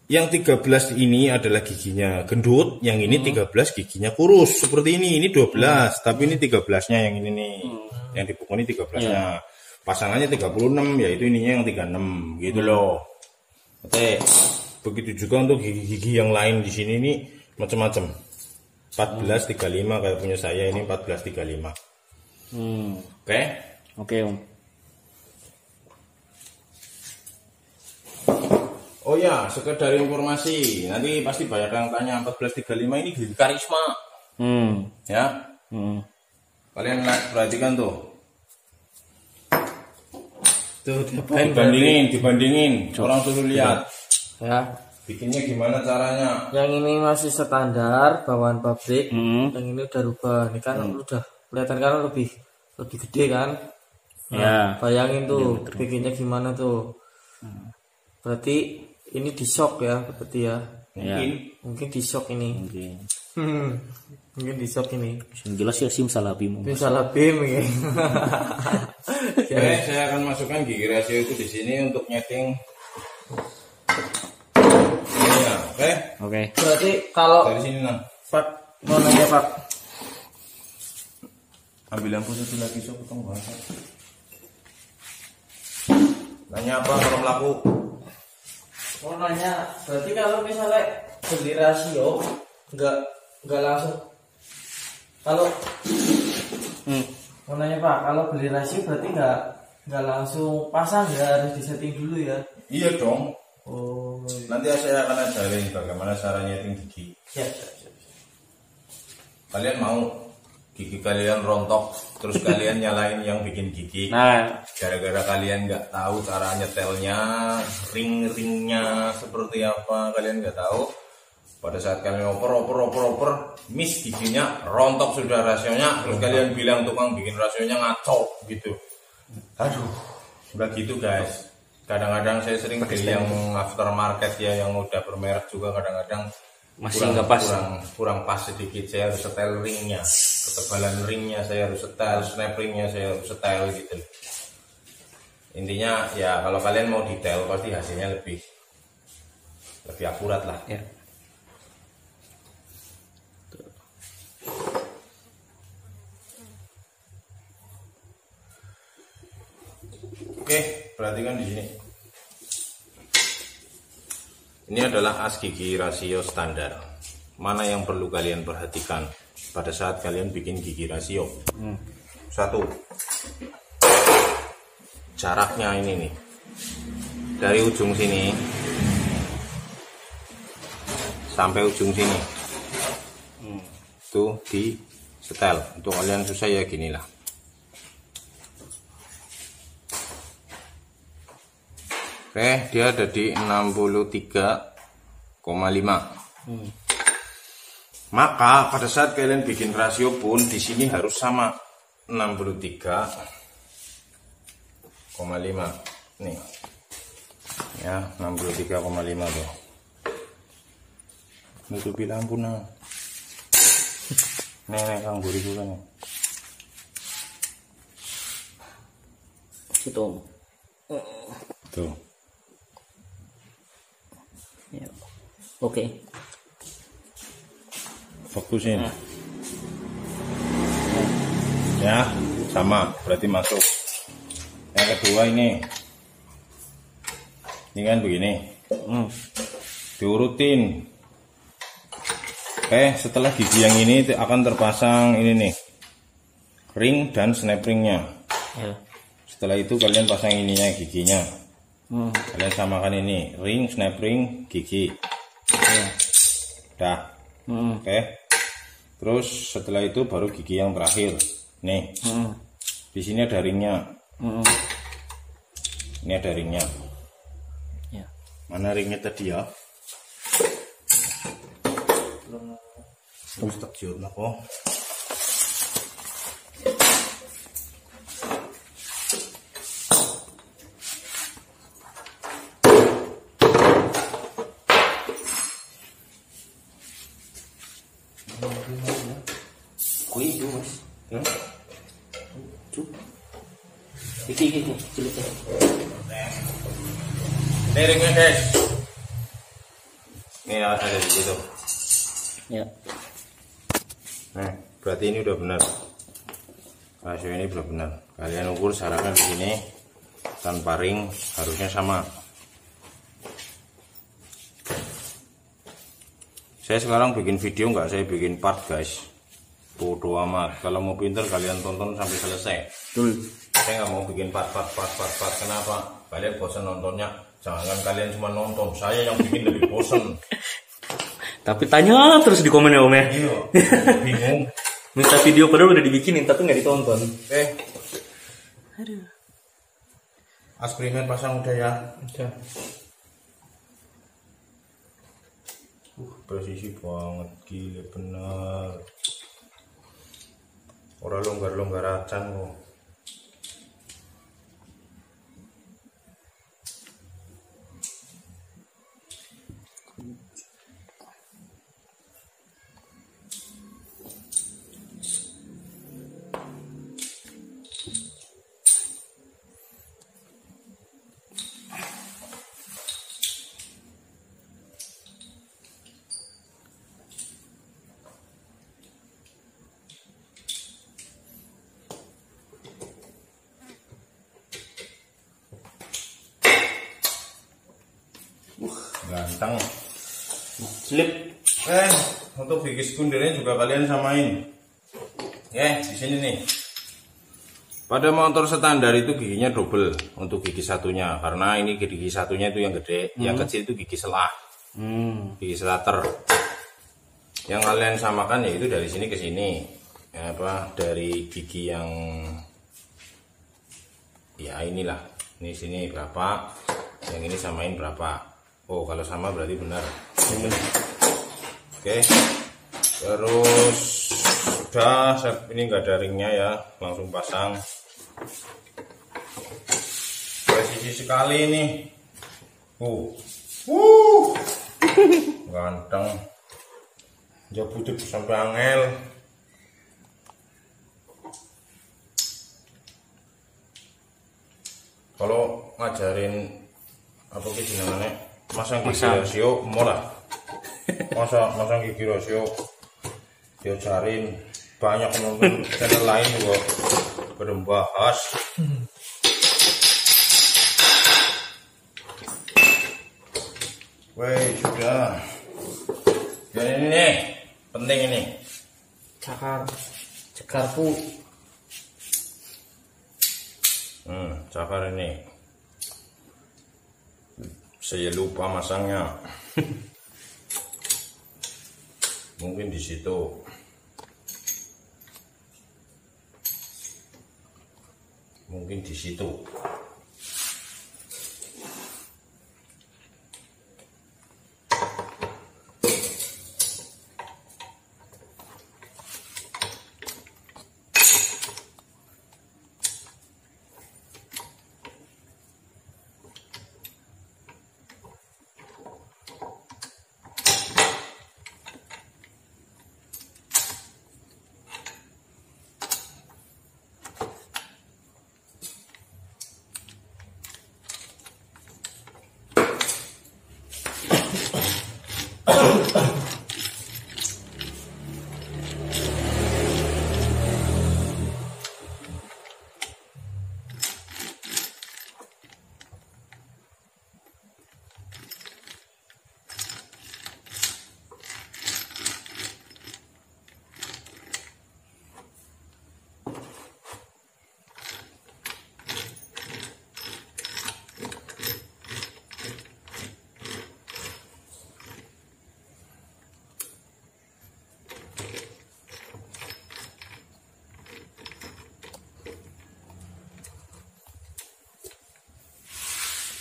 Speaker 4: Yang 13 ini adalah giginya gendut, yang ini 13 giginya kurus seperti ini 12, tapi ini 13-nya yang ini nih. Yang di buku ini 13-nya. Pasangannya 36, yaitu ininya yang 36 gitu loh. Oke. Begitu juga untuk gigi-gigi yang lain di sini nih macam-macam. 1435 kayak punya saya ini 1435. Oke, Om. Oh ya, sekedar informasi, nanti pasti banyak yang tanya 1435 ini gigi karisma. Ya. Kalian perhatikan tuh. Tuh dibandingin. Orang suruh lihat.
Speaker 3: Ya.
Speaker 4: Bikinnya gimana caranya?
Speaker 3: Yang ini masih standar bawaan pabrik, yang ini udah rubah. Ini kan udah kelihatan kan lebih gede kan?
Speaker 2: Ya.
Speaker 3: Bayangin tuh bikinnya gimana tuh. Berarti ini di shock ya berarti ya. Mungkin di shock ini. Mungkin di shock ini.
Speaker 2: Yang jelas ya simsalabim.
Speaker 3: Simsalabim ya.
Speaker 4: Oke, saya akan masukkan gigi rasio itu di sini untuk nyeting. Ya, oke.
Speaker 3: Berarti kalau
Speaker 4: dari sini nah.
Speaker 3: Pak mau nanya Pak.
Speaker 4: Ambil lampu satu lagi sok potong bahasa. Nanya apa kalau melaku?
Speaker 3: Mau nanya, berarti kalau misalnya beli rasio nggak langsung. Kalau mau nanya Pak, kalau beli rasio berarti nggak langsung pasang ya, harus disetting dulu ya?
Speaker 4: Iya dong.
Speaker 3: Oh.
Speaker 4: Nanti saya akan ajarin bagaimana cara nyeting gigi.
Speaker 3: Ya.
Speaker 4: Kalian mau gigi kalian rontok, terus kalian nyalain yang bikin gigi.
Speaker 2: Nah,
Speaker 4: Gara-gara kalian nggak tahu cara nyetelnya, ring-ringnya seperti apa, kalian nggak tahu. Pada saat kalian oper, miss giginya, rontok sudah rasionya, terus kalian bilang tukang bikin rasionya ngaco gitu. Aduh, udah gitu guys. Kadang-kadang saya sering beli yang aftermarket ya, yang udah bermerek juga kadang-kadang
Speaker 2: masih nggak pas.
Speaker 4: Kurang pas sedikit. Saya harus setel ringnya, ketebalan ringnya saya harus setel, snap ringnya saya harus setel gitu. Intinya ya kalau kalian mau detail pasti hasilnya lebih akurat lah.
Speaker 2: Ya.
Speaker 4: Oke, perhatikan di sini. Ini adalah as gigi rasio standar. Mana yang perlu kalian perhatikan pada saat kalian bikin gigi rasio? Satu, jaraknya ini nih, dari ujung sini sampai ujung sini, tuh di setel. Untuk kalian susah ya ginilah. Oke, dia ada di 63,5. Maka pada saat kalian bikin rasio pun di sini harus sama 63,5. Nih. Ya, 63,5 tuh. Nutupi lampu nah. Nek Kang Buri juga nih.
Speaker 2: Situ.
Speaker 4: Tuh.
Speaker 2: Ya. Oke.
Speaker 4: Fokusin. Ya, sama, berarti masuk. Yang kedua ini kan begini. Diurutin. Oke, setelah gigi yang ini akan terpasang ini nih, ring dan snap ringnya.
Speaker 2: Ya.
Speaker 4: Setelah itu kalian pasang ininya giginya. Kalian samakan ini, ring, snap ring, gigi.
Speaker 2: Ya.
Speaker 4: Dah. Oke. Terus setelah itu baru gigi yang terakhir. Nih. Di sini ada ringnya. Ini ada ringnya.
Speaker 2: Ya.
Speaker 4: Mana ringnya tadi ya? Terus tak ciut lah kok.
Speaker 2: Kui itu mas. Iki ciliknya.
Speaker 4: Ini ringnya guys. Ini ada di situ.
Speaker 2: Ya.
Speaker 4: Nah, berarti ini udah benar. Rasio ini udah benar. Kalian ukur sarakan di sini tanpa ring harusnya sama. Saya sekarang bikin video nggak saya bikin part guys. Bodo amat. Kalau mau pinter kalian tonton sampai selesai.
Speaker 2: Betul.
Speaker 4: Saya nggak mau bikin part. Kenapa? Kalian bosan nontonnya. Jangan kalian cuma nonton. Saya yang bikin lebih bosan.
Speaker 2: Tapi tanya terus di komen ya Om ya.
Speaker 4: Iya. Bingung.
Speaker 2: Minta video padahal udah dibikinin tapi nggak ditonton.
Speaker 3: Aduh.
Speaker 4: Aspirimen pasang udah ya.
Speaker 3: Udah.
Speaker 4: Presisi banget, gila bener. Orang longgar acan kok. Ganteng.
Speaker 2: Slip.
Speaker 4: Untuk gigi sekundernya juga kalian samain. Di sini nih. Pada motor standar itu giginya double untuk gigi satunya, karena ini gigi satunya itu yang gede, yang kecil itu gigi selah, gigi selater. Yang kalian samakan yaitu dari sini ke sini, dari gigi yang ya inilah, ini sini berapa, yang ini samain berapa. Oh kalau sama berarti benar. Oke, terus sudah, ini nggak ada ringnya ya, langsung pasang. Presisi sekali ini. Ganteng. Jabut sampai angel. Kalau ngajarin apa sih namanya? Masang gigi rasio mola. Masang gigi rasio diajarin, banyak penonton channel lain juga berbahas. Woi sudah. Dan ini nih, penting ini.
Speaker 3: Cakarku.
Speaker 4: Cakar ini. Saya lupa masangnya. Mungkin di situ. Mungkin di situ.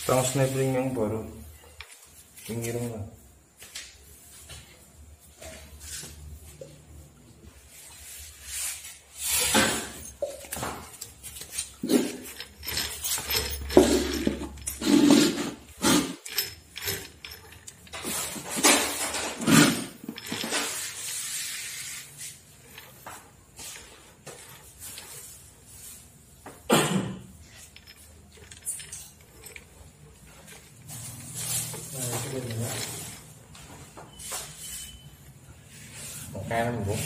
Speaker 4: Tang snapring yang baru pinggiran lah.
Speaker 3: Kanan bu.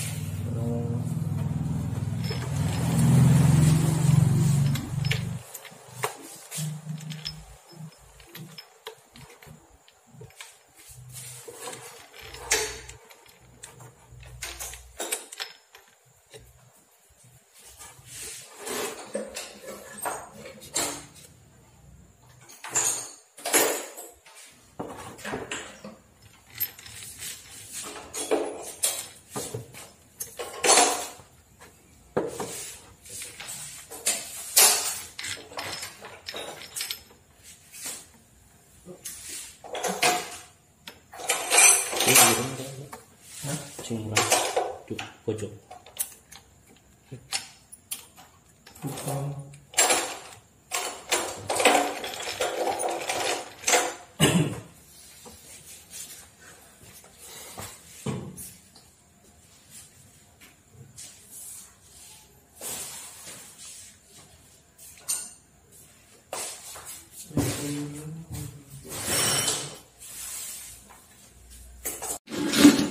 Speaker 2: Pojok.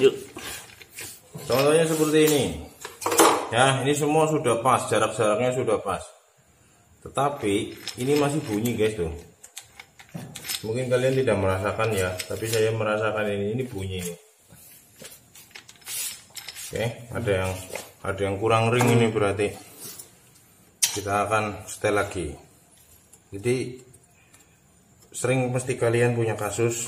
Speaker 2: Yuk.
Speaker 4: Contohnya seperti ini. Ya, ini semua sudah pas, jarak-jaraknya sudah pas. Tetapi ini masih bunyi, guys, tuh. Mungkin kalian tidak merasakan ya, tapi saya merasakan ini bunyi ini. Oke, ada yang kurang ring ini, berarti kita akan setel lagi. Jadi sering mesti kalian punya kasus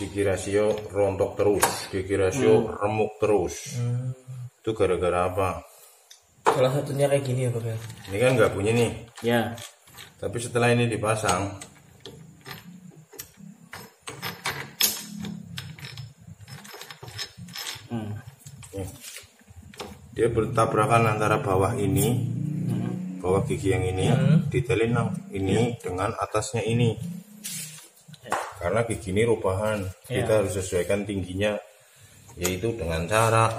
Speaker 4: gigi rasio rontok terus, gigi rasio remuk terus. Itu gara-gara apa?
Speaker 3: Salah satunya kayak gini ya Pak ya.
Speaker 4: Ini kan nggak bunyi nih.
Speaker 2: Ya.
Speaker 4: Tapi setelah ini dipasang, nih, dia bertabrakan antara bawah ini, bawah gigi yang ini, detailin ini dengan atasnya ini. Karena gigi ini rubahan, kita harus sesuaikan tingginya, yaitu dengan cara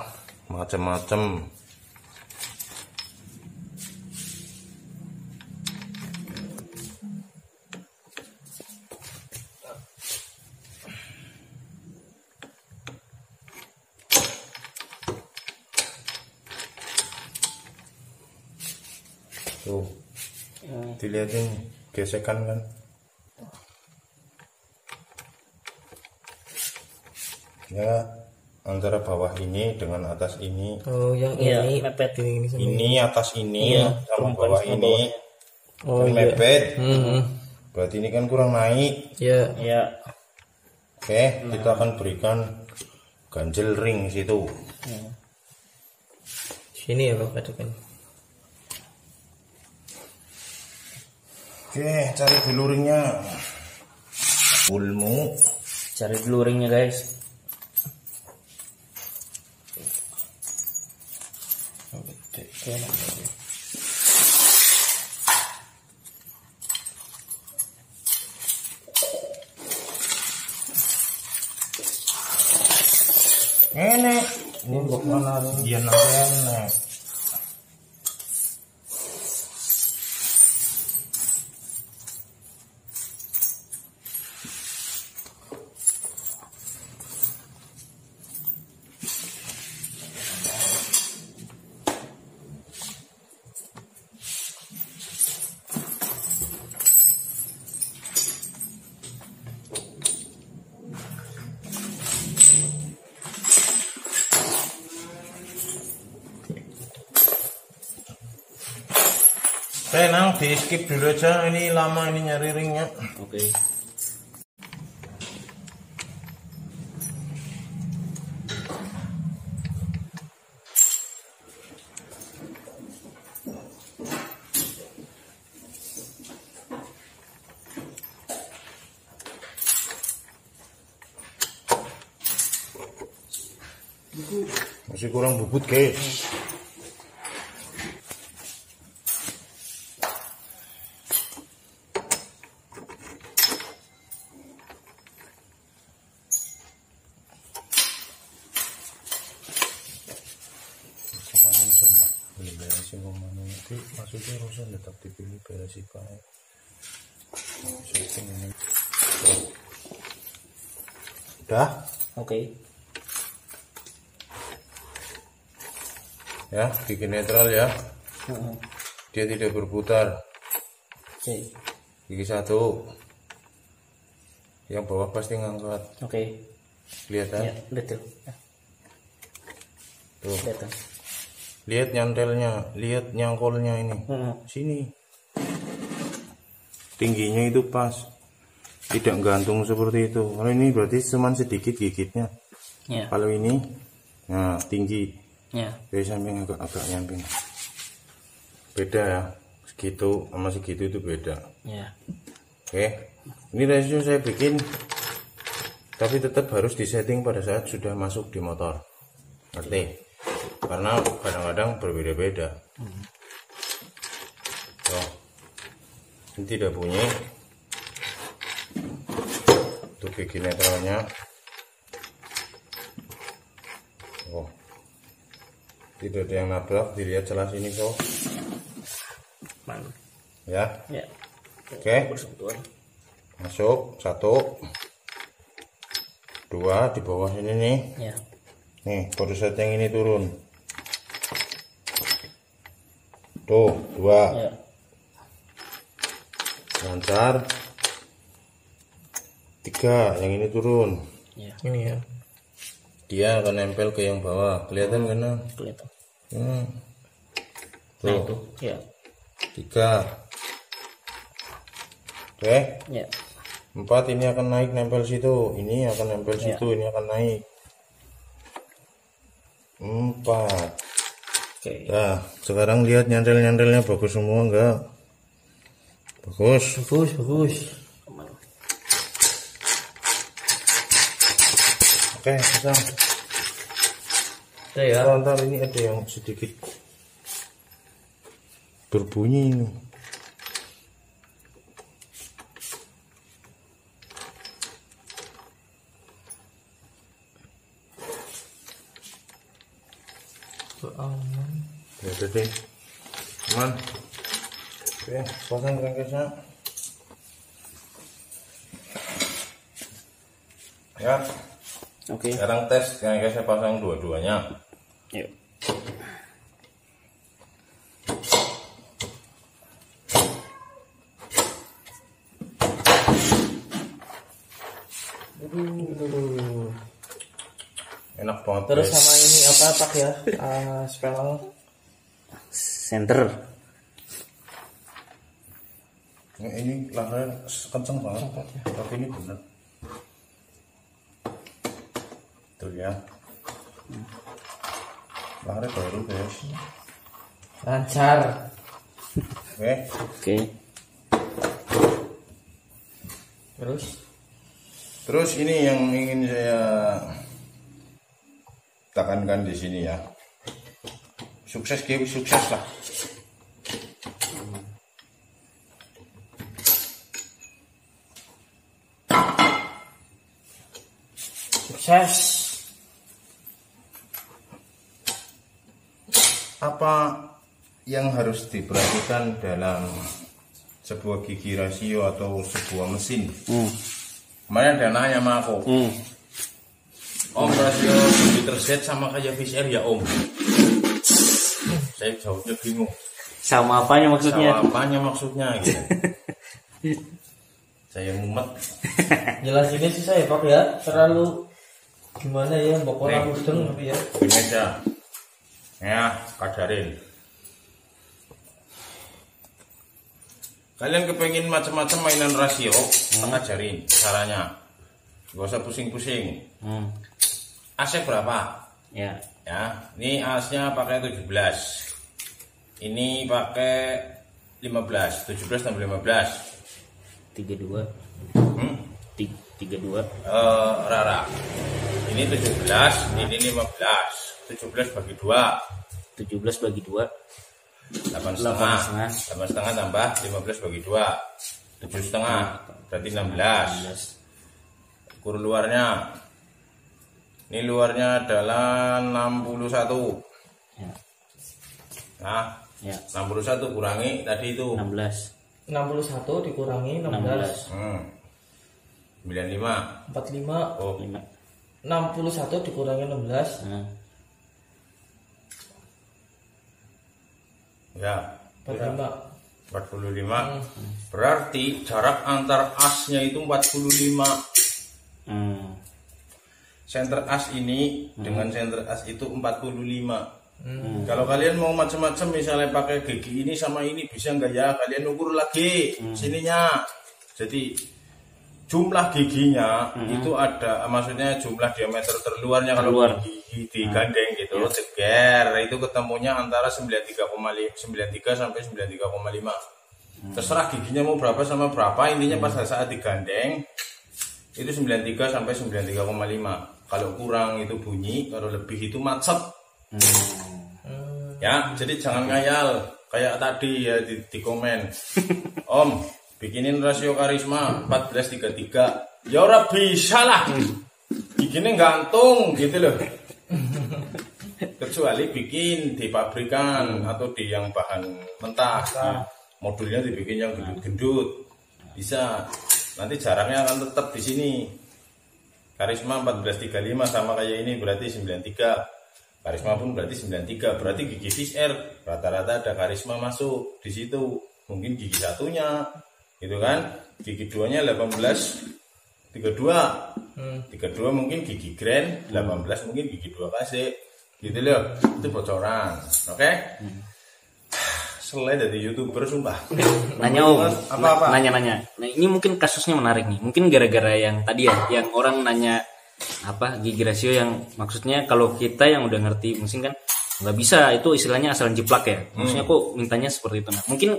Speaker 4: macam-macam. Tuh, dilihatin gesekan kan? Ya, antara bawah ini dengan atas ini.
Speaker 3: Oh, yang
Speaker 2: Iya,
Speaker 3: ini
Speaker 2: mepet.
Speaker 3: ini sama
Speaker 4: Ini atas ini
Speaker 2: Iya,
Speaker 4: sama
Speaker 2: perempuan
Speaker 4: bawah
Speaker 2: sama
Speaker 4: ini
Speaker 2: bawahnya.
Speaker 3: Oh
Speaker 4: kan
Speaker 3: iya.
Speaker 4: mepet.
Speaker 3: Hmm.
Speaker 4: Berarti ini kan kurang naik.
Speaker 3: Ya.
Speaker 2: Ya.
Speaker 4: Oke, kita akan berikan ganjel ring situ.
Speaker 3: Sini ya Pak kan.
Speaker 4: Oke, cari dulu ringnya. Ulmu.
Speaker 2: Cari dulu ringnya guys.
Speaker 4: Enek. Ini mana? Iya enek. Nang di skip dulu aja, ini lama ini nyari ringnya.
Speaker 2: Oke.
Speaker 4: Masih kurang bubut guys. Maksudnya Rosa tetap dipilih beres baik. Udah?
Speaker 2: Oke.
Speaker 4: Ya, gigi netral ya. Dia tidak berputar.
Speaker 2: Oke.
Speaker 4: Gigi satu. Yang bawah pasti ngangkat.
Speaker 2: Oke.
Speaker 4: Lihat ya.
Speaker 2: Ya, betul.
Speaker 4: Tuh.
Speaker 2: Lihat.
Speaker 4: Lihat nyantelnya, lihat nyangkolnya ini. Sini. Tingginya itu pas. Tidak gantung seperti itu. Kalau ini berarti cuma sedikit gigitnya.
Speaker 2: Ya.
Speaker 4: Kalau ini, nah tinggi.
Speaker 2: Ya.
Speaker 4: Dari samping agak nyamping. Beda ya. Segitu sama segitu itu beda.
Speaker 2: Ya.
Speaker 4: Oke. Ini rasio saya bikin. Tapi tetap harus disetting pada saat sudah masuk di motor. Ngerti? Karena kadang-kadang berbeda-beda. Oh, ini tidak bunyi. Untuk gigi netralnya. Oh, tidak ada yang nabrak. Dilihat celah sini kok.
Speaker 2: Mana?
Speaker 4: Ya.
Speaker 2: Ya.
Speaker 4: Oke.
Speaker 2: Bersentuhan.
Speaker 4: Masuk 1 2 di bawah ini nih.
Speaker 2: Ya.
Speaker 4: Nih, pada saat yang ini turun. Tuh, 2.
Speaker 2: Ya.
Speaker 4: Lancar. 3, yang ini turun.
Speaker 2: Ya,
Speaker 3: Ini ya.
Speaker 4: Dia akan nempel ke yang bawah. Kelihatan kan?
Speaker 2: kelihatan.
Speaker 4: Hmm.
Speaker 2: Nah,
Speaker 4: Tuh,
Speaker 2: itu. Ya.
Speaker 4: 3. Oke.
Speaker 2: Ya.
Speaker 4: 4 ini akan naik nempel situ. Ini akan nempel
Speaker 2: Ya.
Speaker 4: situ, ini akan naik. 4.
Speaker 2: Oke.
Speaker 4: Nah, sekarang lihat nyantel-nyantelnya bagus semua enggak? Bagus.
Speaker 3: Bagus.
Speaker 4: Oke, pasang.
Speaker 3: Udah ya.
Speaker 4: Ntar ini ada yang sedikit berbunyi ini.
Speaker 3: Aman.
Speaker 4: Ya udah deh. Aman. Oke, pasang crankcase-nya. Ya,
Speaker 2: Oke.
Speaker 4: sekarang tes crankcase-nya pasang dua-duanya.
Speaker 2: Yuk.
Speaker 4: Enak banget.
Speaker 3: Terus
Speaker 4: guys.
Speaker 3: sama ini apa tak ya? Spell.
Speaker 2: Center.
Speaker 4: Nah, ini lahirnya kenceng banget. Tapi ini bener. Tuh ya. Lahirnya baru guys.
Speaker 3: Lancar.
Speaker 4: Oke.
Speaker 2: Oke.
Speaker 4: Terus ini yang ingin saya tekankan di sini ya. Sukses Dewi, sukses lah.
Speaker 3: Sukses.
Speaker 4: Apa yang harus diperhatikan dalam sebuah gigi rasio atau sebuah mesin? Kemarin ada nanya sama aku, Om, rasio gigi terset sama kayak VCR ya Om? Saya jawabnya bingung.
Speaker 2: Sama apanya maksudnya?
Speaker 4: Sama apanya maksudnya gitu. Saya mumet.
Speaker 3: Jelasinnya sih saya Pak ya. Terlalu gimana ya? Pokoknya
Speaker 4: Nih.
Speaker 3: mudeng tapi ya.
Speaker 4: Ini aja. Ya, kadarin. Kalian kepengen macam-macam mainan rasio, tak ajarin caranya. Gak usah pusing-pusing. Asnya berapa?
Speaker 2: Ya.
Speaker 4: Ya, ini asnya pakai 17. Ini pakai 15, 17 tambah 15.
Speaker 2: 32. 32.
Speaker 4: Rara. Ini 17, ini 15. 17 bagi 2.
Speaker 2: 17 bagi 2.
Speaker 4: 8 setengah. 8 setengah tambah 15 bagi 2. 7 setengah. Berarti 16. Ukur luarnya. Ini luarnya adalah 61.
Speaker 2: Ya.
Speaker 4: Nah,
Speaker 2: Ya.
Speaker 4: 61 kurangi tadi itu
Speaker 2: 16.
Speaker 3: 61 dikurangi 16.
Speaker 4: 95.
Speaker 3: 45.
Speaker 4: Oh,
Speaker 2: 5.
Speaker 3: 61 dikurangi 16.
Speaker 4: ya.
Speaker 3: 45.
Speaker 4: 45. Berarti jarak antar asnya itu 45. Center as ini dengan center as itu 45. Kalau kalian mau macam-macam misalnya pakai gigi ini sama ini bisa enggak ya? Kalian ukur lagi sininya. Jadi jumlah giginya itu ada, maksudnya jumlah diameter terluarnya kalau gigi digandeng gitu, ceger itu ketemunya antara 93 sampai 93,5. Terserah giginya mau berapa sama berapa, intinya pas saat digandeng itu 93 sampai 93,5. Kalau kurang itu bunyi, kalau lebih itu macet. Ya, jadi jangan ngayal kayak tadi ya di komen. Om, bikinin rasio karisma 14:33. Ya ora bisa lah. Bikinnya gantung gitu loh. Kecuali bikin di pabrikan atau di yang bahan mentah. Modulnya dibikin yang gendut-gendut. Bisa. Nanti jaraknya akan tetap di sini. Karisma 14:35 sama kayak ini berarti 93. Karisma pun berarti 93. Berarti gigi fish air rata-rata ada karisma masuk di situ. Mungkin gigi satunya gitu kan. Gigi duanya 18 32 mungkin gigi grand, 18 mungkin gigi 2 kasih gitu loh, itu bocoran. Oke? Selain dari YouTuber sumpah.
Speaker 2: Nanya Om,
Speaker 4: apa?
Speaker 2: nanya. Nah, ini mungkin kasusnya menarik nih. Mungkin gara-gara yang tadi ya, yang orang nanya apa gigi rasio, yang maksudnya kalau kita yang udah ngerti mesin kan nggak bisa, itu istilahnya asal jeplak ya. Maksudnya kok mintanya seperti itu. Nah, mungkin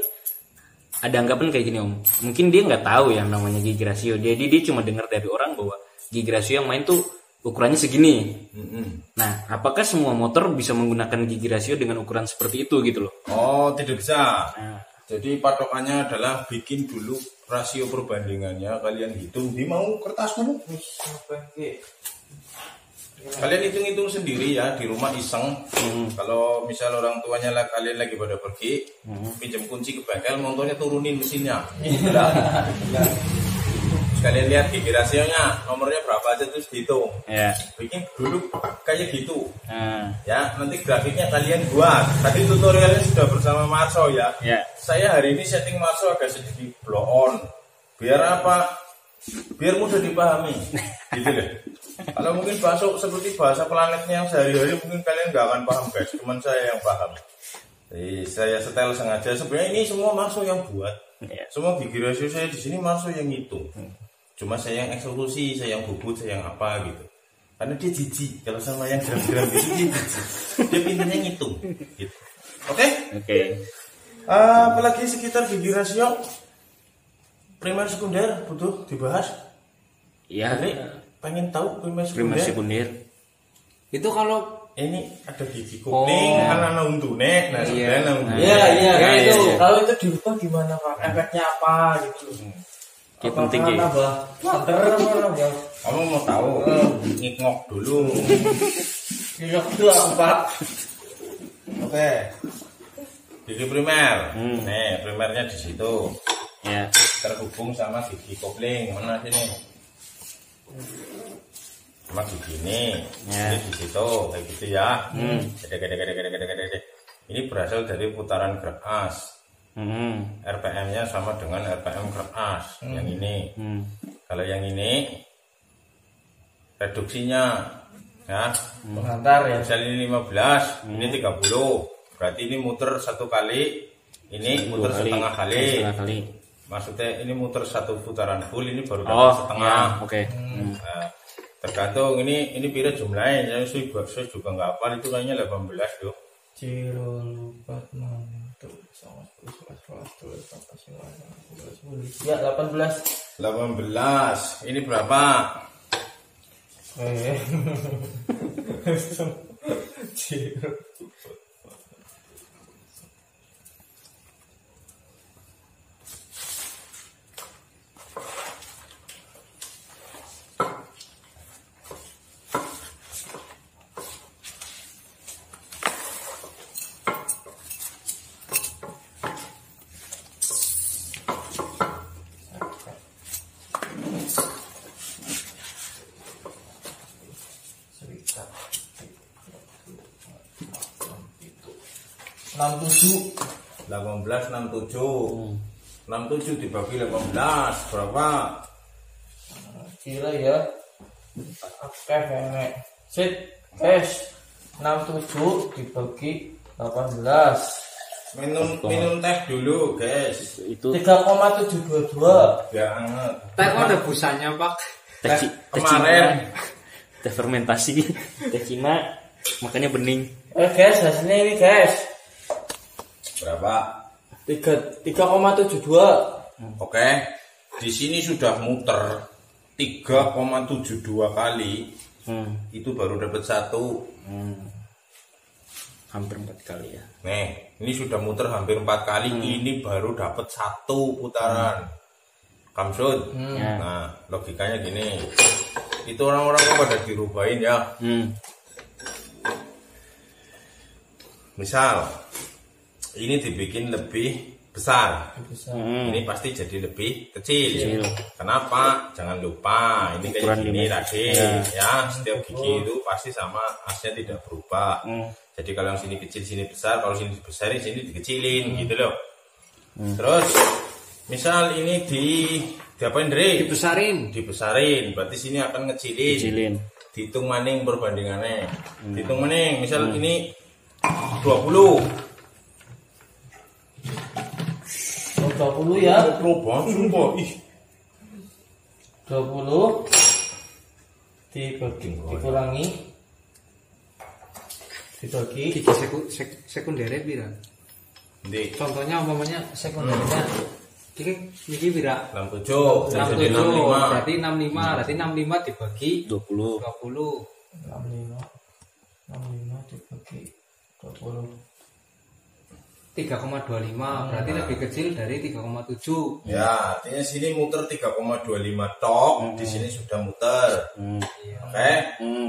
Speaker 2: ada anggapan kayak gini Om. Mungkin dia nggak tahu yang namanya gigi rasio. Jadi dia cuma dengar dari orang bahwa gigi rasio yang main tuh ukurannya segini. Nah, apakah semua motor bisa menggunakan gigi rasio dengan ukuran seperti itu gitu loh?
Speaker 4: Oh, tidak bisa.
Speaker 2: Nah,
Speaker 4: Jadi patokannya adalah bikin dulu rasio perbandingannya, kalian hitung. Di mau kertas dulu. Kalian hitung-hitung sendiri ya di rumah iseng. Kalau misal orang tuanya kalian lagi pada pergi, pinjam kunci ke bengkel, motornya turunin mesinnya. Kalian lihat gigi rasionya, nomornya berapa aja terus dihitung.
Speaker 2: ya.
Speaker 4: Bikin dulu kayak gitu.
Speaker 2: Nah,
Speaker 4: Ya, nanti grafiknya kalian buat. Tadi tutorialnya sudah bersama Marso ya.
Speaker 2: ya.
Speaker 4: Saya hari ini setting Marso agak sedikit blow on. Biar apa? Biar mudah dipahami. Gitu deh. Kalau mungkin seperti bahasa planetnya yang sehari-hari mungkin kalian nggak akan paham guys. Cuman saya yang paham. Jadi saya setel sengaja. Sebenarnya ini semua Marso yang buat.
Speaker 2: Ya.
Speaker 4: Semua gigi rasio saya di sini Marso yang hitung. Cuma saya yang eksekusi, saya yang bubut, saya yang apa gitu. Karena dia jijik. Kalau sama yang gram-gram gitu dia jijik. Dia pintarnya ngitung. Gitu. Oke?
Speaker 2: Oke.
Speaker 4: Apalagi sekitar gigi rasio primer sekunder butuh dibahas.
Speaker 2: Ya,
Speaker 4: Jadi pengen tahu primer
Speaker 2: primer
Speaker 4: sekunder.
Speaker 2: sekunder.
Speaker 3: Itu kalau
Speaker 4: Ini ada gigi kuping, anak untune, nah sebenarnya untune.
Speaker 3: iya itu. Kalau itu diubah gimana Pak? Efeknya apa gitu?
Speaker 2: Yang penting ya.
Speaker 3: Tambah santer ya.
Speaker 4: Kamu mau tahu? Ngikngok dulu.
Speaker 3: Iya itu apa?
Speaker 4: Oke. Gigi primer. Nih, primernya di situ.
Speaker 2: Ya.
Speaker 4: Terhubung sama gigi kopling. Mana sini? Sama gigi ini.
Speaker 2: Ya.
Speaker 4: Ini di situ, kayak gitu ya. Gede. Ini berasal dari putaran gerak as. RPM-nya sama dengan RPM gerak as. Yang ini. Kalau yang ini reduksinya ya.
Speaker 3: Pengantar ya.
Speaker 4: Misal ini 15, ini 30. Berarti ini muter satu kali, ini muter setengah kali. Maksudnya ini muter satu putaran full, ini baru dapat setengah.
Speaker 2: Ya, oke.
Speaker 4: Nah, tergantung ini pira jumlahnya. Saya juga nggak hafal, itu kayaknya 18 tuh.
Speaker 3: 0, 4, 6, 7, 11, 12, 13, 14, 15, 16, 17, 18. Ya 18.
Speaker 4: Ini berapa?
Speaker 3: Tujuh.
Speaker 4: 67 dibagi 18 berapa?
Speaker 3: Gila ya. Oke, nenek. Sit, guys. 67 dibagi 18.
Speaker 4: Minum teh dulu guys.
Speaker 2: Itu
Speaker 3: 3,722.
Speaker 4: Biar anget.
Speaker 3: Teh kok ada busanya, Pak?
Speaker 2: teh
Speaker 4: kemarin.
Speaker 2: Cina. Teh fermentasi. Teh Cina makanya bening.
Speaker 3: Guys, hasilnya ini, guys.
Speaker 4: Berapa?
Speaker 3: 3,72.
Speaker 4: Oke. Di sini sudah muter 3,72 kali. Itu baru dapat 1.
Speaker 2: Hampir 4 kali ya.
Speaker 4: Nih, ini sudah muter hampir 4 kali. Ini baru dapat 1 putaran. Kamsud.
Speaker 2: Ya.
Speaker 4: Nah, logikanya gini. Itu orang-orang kok pada dirubahin ya. Misal ini dibikin lebih besar. Ini pasti jadi lebih kecil. Kenapa? Jangan lupa ini kayak gini tadi ya. Setiap gigi itu pasti sama, asnya tidak berubah. Jadi kalau yang sini kecil sini besar, kalau sini besar sini dikecilin gitu loh. Terus Misal ini diapain Dre?
Speaker 1: Dibesarin.
Speaker 4: Berarti sini akan ngecilin.
Speaker 2: Kecilin.
Speaker 4: Dihitung maning perbandingannya. Dihitung maning, misal ini 20.
Speaker 3: 20 ya.
Speaker 4: Proban sumpah. Ih,
Speaker 3: 20 dikurangi dibagi
Speaker 1: Gigi sekundere pira?
Speaker 4: Ndi,
Speaker 1: Contohnya umpamanya sekundernya iki pira?
Speaker 4: 67.
Speaker 1: 67
Speaker 4: Jadi 65.
Speaker 1: berarti 65 berarti 65 dibagi
Speaker 2: 20.
Speaker 1: 20
Speaker 3: 65 dibagi 20
Speaker 1: 3,25 berarti lebih kecil dari 3,7.
Speaker 4: Ya, artinya sini muter 3,25 tok, di sini sudah muter. Oke?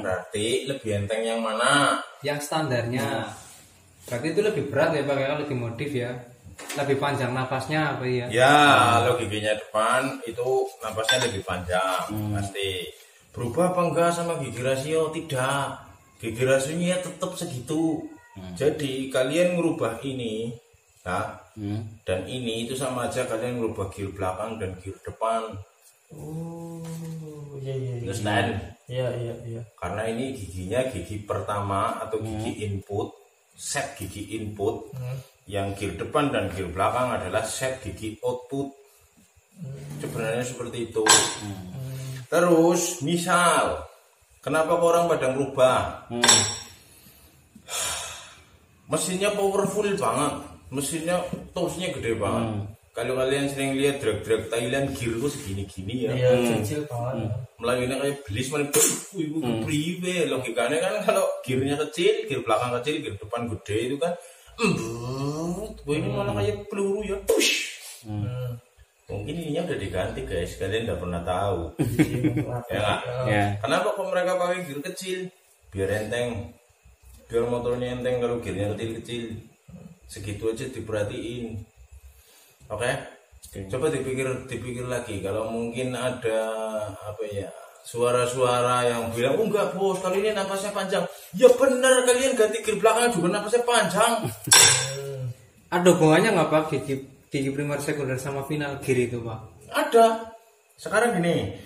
Speaker 4: Berarti lebih enteng yang mana?
Speaker 1: Yang standarnya berarti itu lebih berat ya Pak, kalau dimodif ya. Lebih panjang napasnya apa ya?
Speaker 4: Ya, kalau giginya depan itu napasnya lebih panjang, pasti. Berubah apa enggak sama gigi rasio? Tidak. Gigi rasionya tetap segitu. Jadi kalian merubah ini, nah, dan ini itu sama aja kalian merubah gear belakang dan gear depan.
Speaker 3: Oh, iya.
Speaker 4: Understand?
Speaker 3: Iya.
Speaker 4: Karena ini giginya gigi pertama atau gigi input, set gigi input. Yang gear depan dan gear belakang adalah set gigi output. Sebenarnya seperti itu. Terus misal, kenapa orang pada ngerubah? Mesinnya powerful banget, mesinnya tosnya gede banget. Kalau kalian sering lihat drag Thailand gear itu segini-gini ya.
Speaker 3: Iya, kecil banget.
Speaker 4: Melayunya kayak belis mana ibu priwe. Logikanya kan kalau gearnya kecil, gear belakang kecil, gear depan gede itu kan ini malah kayak peluru ya. Mungkin ininya udah diganti guys, kalian udah pernah tahu. Ya nggak?
Speaker 2: Ya.
Speaker 4: Kenapa kok mereka pakai gear kecil? Biar enteng. Biar motornya enteng, kalau gearnya kecil-kecil. Segitu aja diperhatiin. Oke? Coba dipikir lagi. Kalau mungkin ada apa ya, suara-suara yang bilang, oh enggak bos, kali ini napasnya panjang. Ya benar, kalian ganti gear belakang juga napasnya panjang.
Speaker 1: Ada hubungannya nggak Pak gigi primer sekunder sama final gear itu Pak?
Speaker 4: Ada. Sekarang gini,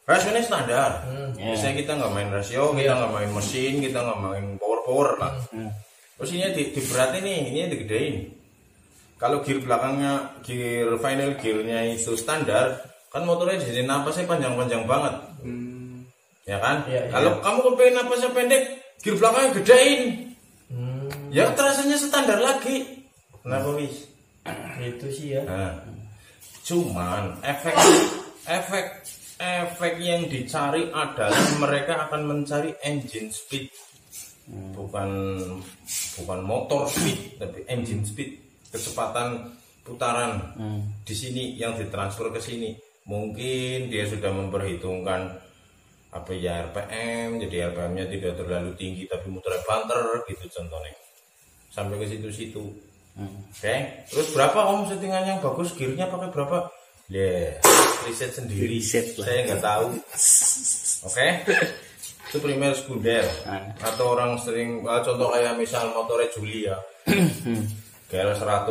Speaker 4: rasionya standar. Biasanya kita nggak main rasio, kita nggak main mesin, kita nggak main power lah. Terus ini diberatin nih, ini digedein. Kalau gear belakangnya, gear final gearnya itu standar, kan motornya jadi napasnya panjang-panjang banget. Ya kan?
Speaker 3: Iya.
Speaker 4: Kalau kamu kepengen napasnya pendek, gear belakangnya gedein. Ya terasanya standar lagi. Kenapa wis?
Speaker 3: Itu sih ya.
Speaker 4: Nah, cuman efek yang dicari adalah mereka akan mencari engine speed, bukan motor speed, tapi engine speed, kecepatan putaran. Di sini yang ditransfer ke sini, mungkin dia sudah memperhitungkan apa ya RPM, jadi RPM-nya tidak terlalu tinggi tapi muternya banter gitu contohnya, sampai ke situ-situ. Oke, terus berapa om settingan yang bagus, gearnya pakai berapa? Riset sendiri. Saya nggak tahu. Oke, itu primer sekunder. Atau orang sering, contoh kayak misal motornya Julia, GL 100,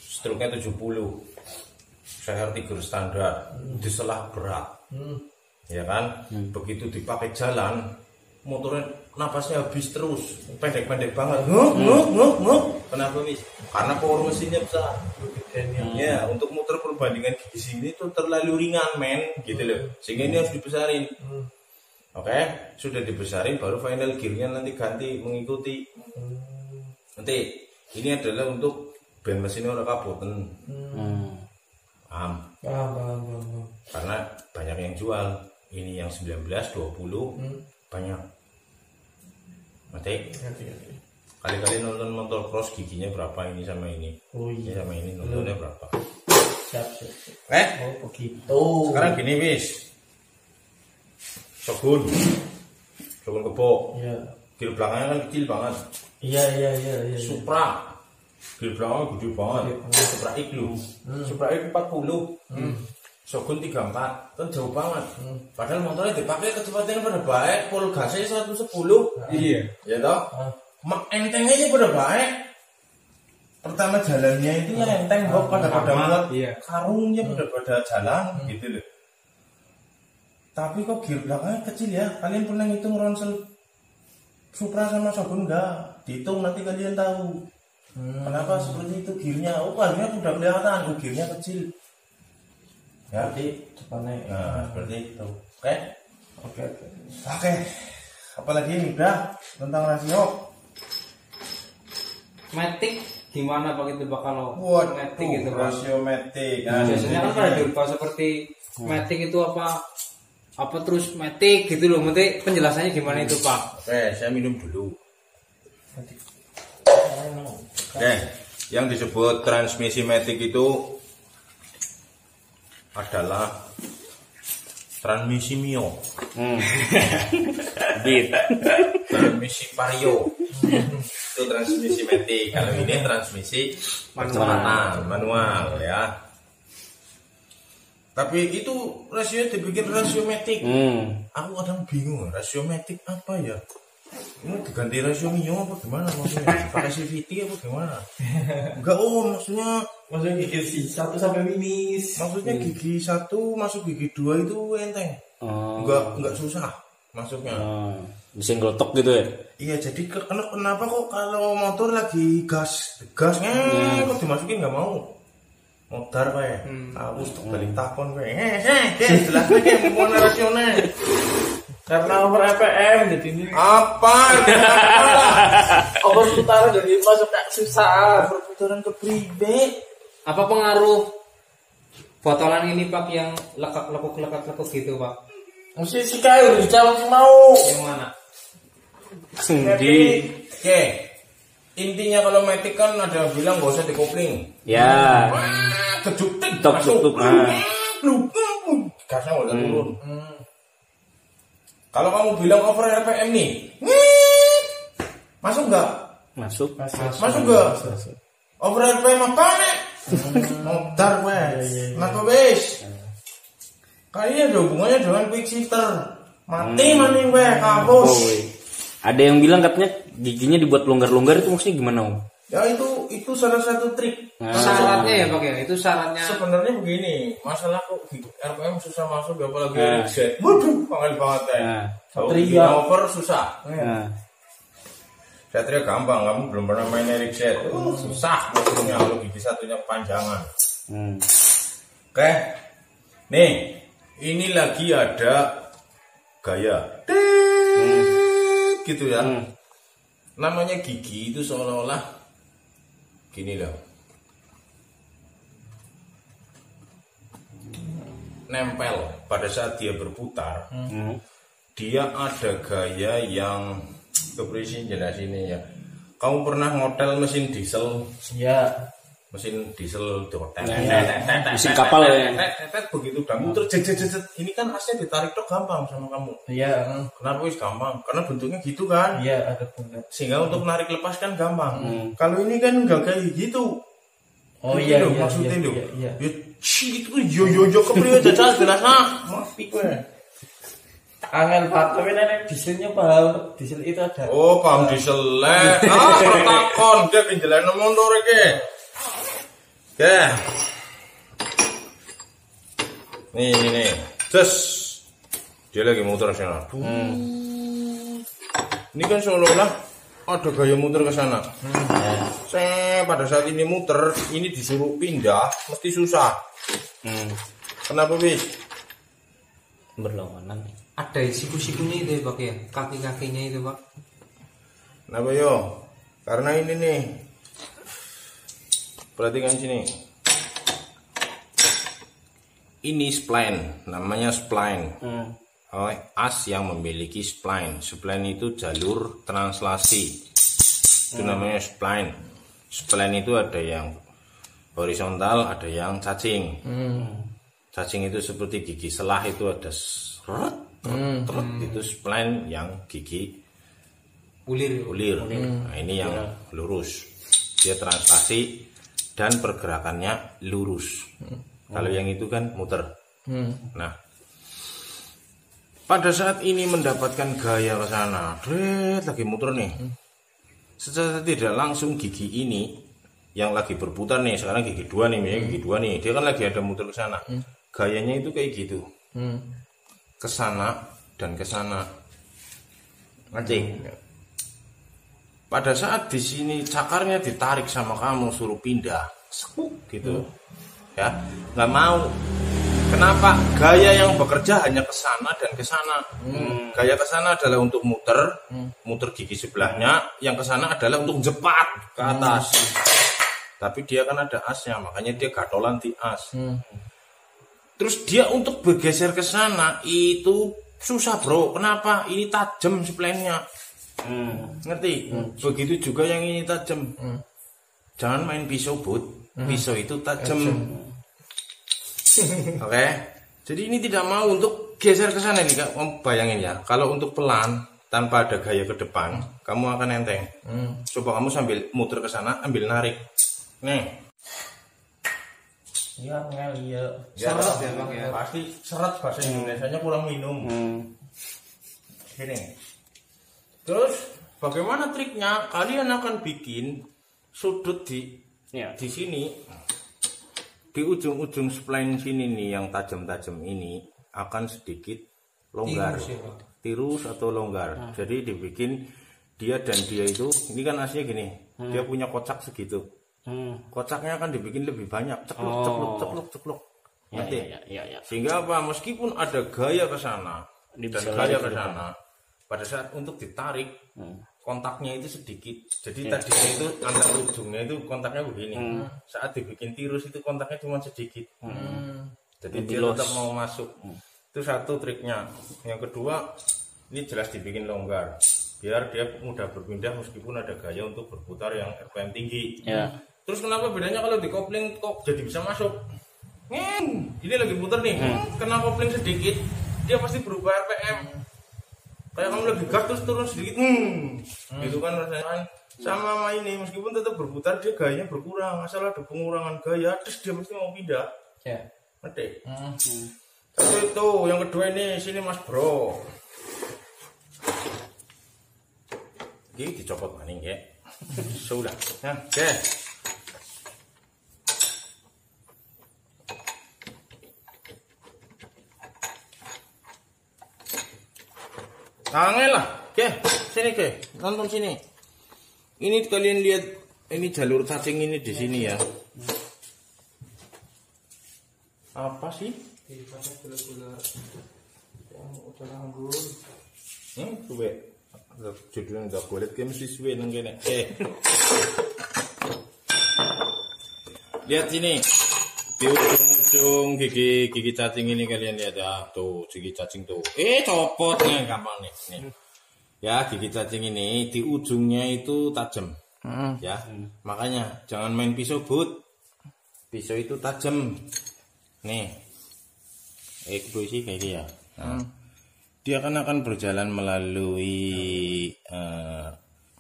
Speaker 4: struknya 70, share tiger standar, diselah berat, ya kan? Begitu dipakai jalan, motornya napasnya habis terus, pendek-pendek banget. Kenapa mis? Karena power mesinnya besar. Ya, untuk muter perbandingan gigi sini itu terlalu ringan men, gitu loh. Sehingga ini harus dibesarin. Oke, sudah dibesarin baru final gearnya nanti ganti mengikuti. Nanti ini adalah untuk ban mesinnya udah kapoten. Paham? Karena banyak yang jual. Ini yang 19, 20 banyak. Mati. Kali-kali nonton motor cross giginya berapa ini sama ini?
Speaker 3: Oh iya.
Speaker 4: Ini sama ini nontonnya berapa?
Speaker 3: Siap. Oh begitu.
Speaker 4: Sekarang gini wis. Shogun kebo.
Speaker 3: Iya.
Speaker 4: Gear belakangnya kan kecil banget.
Speaker 3: Iya.
Speaker 4: Supra. Gear belakangnya gede banget. Supra X lu. Supra X 40. Shogun 34. Kan jauh banget. Padahal motornya dipakai kecepatannya pada baik, pol gasnya 110.
Speaker 1: Iya.
Speaker 4: Ya toh? Entengnya aja pada baik. pertama jalannya itu yang enteng kok pada muat
Speaker 1: iya.
Speaker 4: karungnya pada jalan gitu loh. Tapi kok gear belakangnya kecil ya. Kalian pernah ngitung Ronsel Supra sama Shogun enggak? Dihitung nanti kalian tahu. Kenapa seperti itu gearnya? Oh, gearnya udah kelihatan, gearnya kecil. Ya,
Speaker 3: Jadi depannya.
Speaker 4: nah seperti itu. Oke.
Speaker 3: Oke.
Speaker 4: Oke. Apalagi ini udah tentang rasio.
Speaker 1: Matic gimana Pak itu Pak kalau
Speaker 4: Waduh,
Speaker 1: Matic itu Pak?
Speaker 4: rasio matic.
Speaker 1: Biasanya kan pada dulu seperti Matic itu apa terus Matic gitu loh. Nanti penjelasannya gimana itu Pak?
Speaker 4: Oke, saya minum dulu. Oke, yang disebut transmisi matic itu adalah transmisi Mio,
Speaker 2: Beat.
Speaker 4: transmisi Vario. Itu transmisi matic. Kalau ini transmisi manual ya. Tapi itu rasio dibikin rasio matic. Aku kadang bingung, rasio matic apa ya? Ini diganti rasio Mio apa gimana maksudnya? Pakai CVT apa gimana? Enggak, maksudnya
Speaker 3: Gigi 1 sampai minus.
Speaker 4: maksudnya gigi 1 masuk gigi 2 itu enteng. Enggak susah masuknya.
Speaker 2: Mesin gelotok gitu ya.
Speaker 4: Iya, jadi kenapa kok kalau motor lagi gasnya kok dimasukin nggak mau? Modar kae. Aku stok balik takon kae. Jelas kae mau rasional.
Speaker 3: Karena over RPM jadi ini
Speaker 4: Apa?
Speaker 3: over putaran jadi masuk kayak susah.
Speaker 4: Perputaran ke pribe.
Speaker 1: Apa pengaruh botolan ini Pak yang lekuk gitu Pak?
Speaker 3: Mesti si kayu dicalon mau.
Speaker 1: Yang mana?
Speaker 2: Di
Speaker 4: Oke. Intinya kalau matic kan ada yang bilang gak usah dikopling.
Speaker 2: ya.
Speaker 4: Kejuk
Speaker 2: Tuk.
Speaker 4: Gasnya udah turun. Kalau kamu bilang over RPM nih, masuk nggak?
Speaker 2: Masuk.
Speaker 4: Masuk nggak? Over RPM apa nih? Modar wes, kenapa wes? Kayaknya ada hubungannya dengan quick shifter. Mati maning weh, kampus.
Speaker 2: Ada yang bilang katanya giginya dibuat longgar-longgar itu maksudnya gimana Om?
Speaker 4: Ya itu salah satu trik.
Speaker 1: Syaratnya ya Pak ya? Itu syaratnya.
Speaker 4: Sebenarnya begini, masalah kok RPM susah masuk apalagi reset. Waduh, panggil banget ya. Satria over susah. Satria gampang, kamu belum pernah main reset. Susah maksudnya kalau gigi satunya panjangan. Oke. Nih, ini lagi ada gaya. Gitu ya. Namanya gigi itu seolah-olah gini loh, nempel pada saat dia berputar. Dia ada gaya yang keberisian jelas ini ya. Kamu pernah ngotel mesin diesel?
Speaker 3: Iya.
Speaker 4: Mesin diesel
Speaker 2: Mesin kapal ya.
Speaker 4: Begitu udah muter jejet. Ini kan asnya ditarik tuh gampang sama kamu.
Speaker 3: Iya.
Speaker 4: Kenapa wis gampang? Karena bentuknya gitu kan.
Speaker 3: Iya, ada benar.
Speaker 4: Sehingga untuk narik lepas kan gampang. Kalau ini kan enggak kayak gitu.
Speaker 3: Oh
Speaker 4: Gitu
Speaker 3: iya,
Speaker 4: loh,
Speaker 3: iya,
Speaker 4: maksudnya
Speaker 3: iya,
Speaker 4: loh.
Speaker 3: iya.
Speaker 4: Ya itu yo kepriwe jajal jelas mati kowe.
Speaker 3: Angel Pak, tapi nenek dieselnya paham. Diesel itu ada.
Speaker 4: Oh, paham diesel le. Pertakon dia penjelasan motor iki. Ya. Nih. Just dia lagi muter ke sana. Ini kan seolah-olah ada gaya muter ke sana. Pada saat ini muter, ini disuruh pindah, mesti susah. Kenapa bis?
Speaker 2: Berlawanan.
Speaker 1: Ada siku-sikunya itu ya Pak ya? Kaki-kakinya itu Pak.
Speaker 4: Kenapa yo? Karena ini nih. Perhatikan sini. Ini spline, namanya spline. As yang memiliki spline. Spline itu jalur translasi. Itu namanya spline. Spline itu ada yang horizontal, ada yang cacing. Cacing itu seperti gigi selah itu ada itu spline yang gigi ulir. Nah, ini yang lurus. Dia translasi dan pergerakannya lurus. Kalau yang itu kan muter. Nah, pada saat ini mendapatkan gaya ke sana, lagi muter nih. Secara tidak langsung gigi ini yang lagi berputar nih, sekarang gigi 2 nih, misalnya gigi 2 nih, dia kan lagi ada muter ke sana. Gayanya itu kayak gitu. Ke sana dan ke sana. Mancing. Pada saat di sini cakarnya ditarik sama kamu, suruh pindah, sekuk gitu, ya nggak mau. Kenapa? Gaya yang bekerja hanya ke sana dan ke sana. Gaya ke sana adalah untuk muter gigi sebelahnya. Yang ke sana adalah untuk jepat ke atas. Tapi dia kan ada asnya, makanya dia gatolan di as. Terus dia untuk bergeser ke sana itu susah bro. Kenapa? Ini tajam splinenya. Ngerti? Begitu juga yang ini tajam. Jangan main pisau bud. Pisau itu tajam. Oke, jadi ini tidak mau untuk geser ke sana nih kak. Bayangin ya, kalau untuk pelan tanpa ada gaya ke depan, kamu akan enteng. Coba kamu sambil muter ke sana, ambil narik. Nih.
Speaker 3: Iya, iya.
Speaker 4: Seret
Speaker 1: ya, Bang, ya.
Speaker 4: Pasti seret bahasa Indonesianya kurang minum. Gini. Terus bagaimana triknya? Kalian akan bikin sudut di sini. Di ujung-ujung spline sini nih yang tajam-tajam ini akan sedikit longgar, tirus atau longgar. Jadi dibikin dia dan dia itu, ini kan aslinya gini, dia punya kocak segitu. Kocaknya akan dibikin lebih banyak, cekluk. Nanti, sehingga apa? Meskipun ada gaya ke sana dan gaya ke sana, pada saat untuk ditarik kontaknya itu sedikit. Jadi tadinya itu antar ujungnya itu kontaknya begini. Saat dibikin tirus itu kontaknya cuma sedikit. Jadi dia tetap mau masuk. Itu satu triknya. Yang kedua, ini jelas dibikin longgar. Biar dia mudah berpindah meskipun ada gaya untuk berputar yang RPM tinggi. Terus kenapa bedanya kalau di kopling kok jadi bisa masuk? Ini lagi putar nih. Kena kopling sedikit, dia pasti berubah RPM. Kayak kamu lagi gas terus turun sedikit, gitu kan rasanya. Sama ini meskipun tetap berputar dia gayanya berkurang. Asal ada pengurangan gaya, terus dia mesti mau pindah. Ngerti? Satu itu, yang kedua ini sini mas bro. Ini dicopot maning ya. Sudah. Nah, oke. Angel lah, sini nonton sini. Ini kalian lihat, ini jalur cacing ini di sini ya. Apa sih? Suwe. Judulnya nggak boleh, kayak mesti suwe nang kene. Lihat sini. Di ujung gigi cacing ini kalian lihat ya, tuh gigi cacing tuh. Copot nih gampang nih. Ya gigi cacing ini di ujungnya itu tajam. Ya, makanya jangan main pisau bud. Pisau itu tajam. Nih, sih kayak dia. Dia kan akan berjalan melalui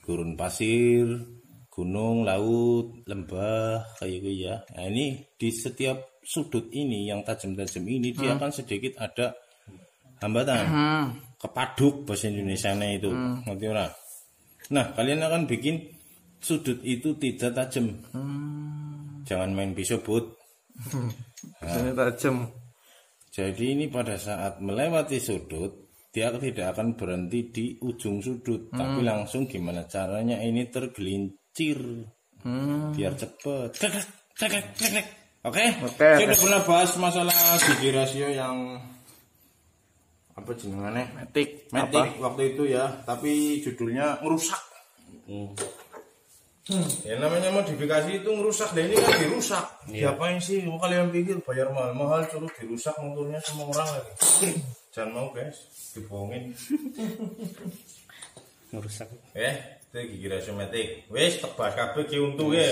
Speaker 4: gurun pasir, gunung, laut, lembah kayak gitu ya. Nah ini di setiap sudut ini yang tajam-tajam ini dia akan sedikit ada hambatan, kepaduk bahasa Indonesianya itu, ngerti ora? Nah kalian akan bikin sudut itu tidak tajam, jangan main pisau bud.
Speaker 3: Tajam.
Speaker 4: Jadi ini pada saat melewati sudut dia tidak akan berhenti di ujung sudut, tapi langsung gimana caranya ini tergelincir biar cepet. Oke. Saya udah pernah bahas masalah gigi rasio yang apa jenengannya? Metik waktu itu ya, tapi judulnya ngerusak. Ya namanya modifikasi itu ngerusak, dan ini kan dirusak. Diapain sih? Kalian pikir bayar mahal-mahal suruh dirusak motornya sama orang lagi? Jangan mau guys, dibohongin.
Speaker 2: Ngerusak.
Speaker 4: Itu gigi rasio metik. Wes tebas kabeh ki untu ya.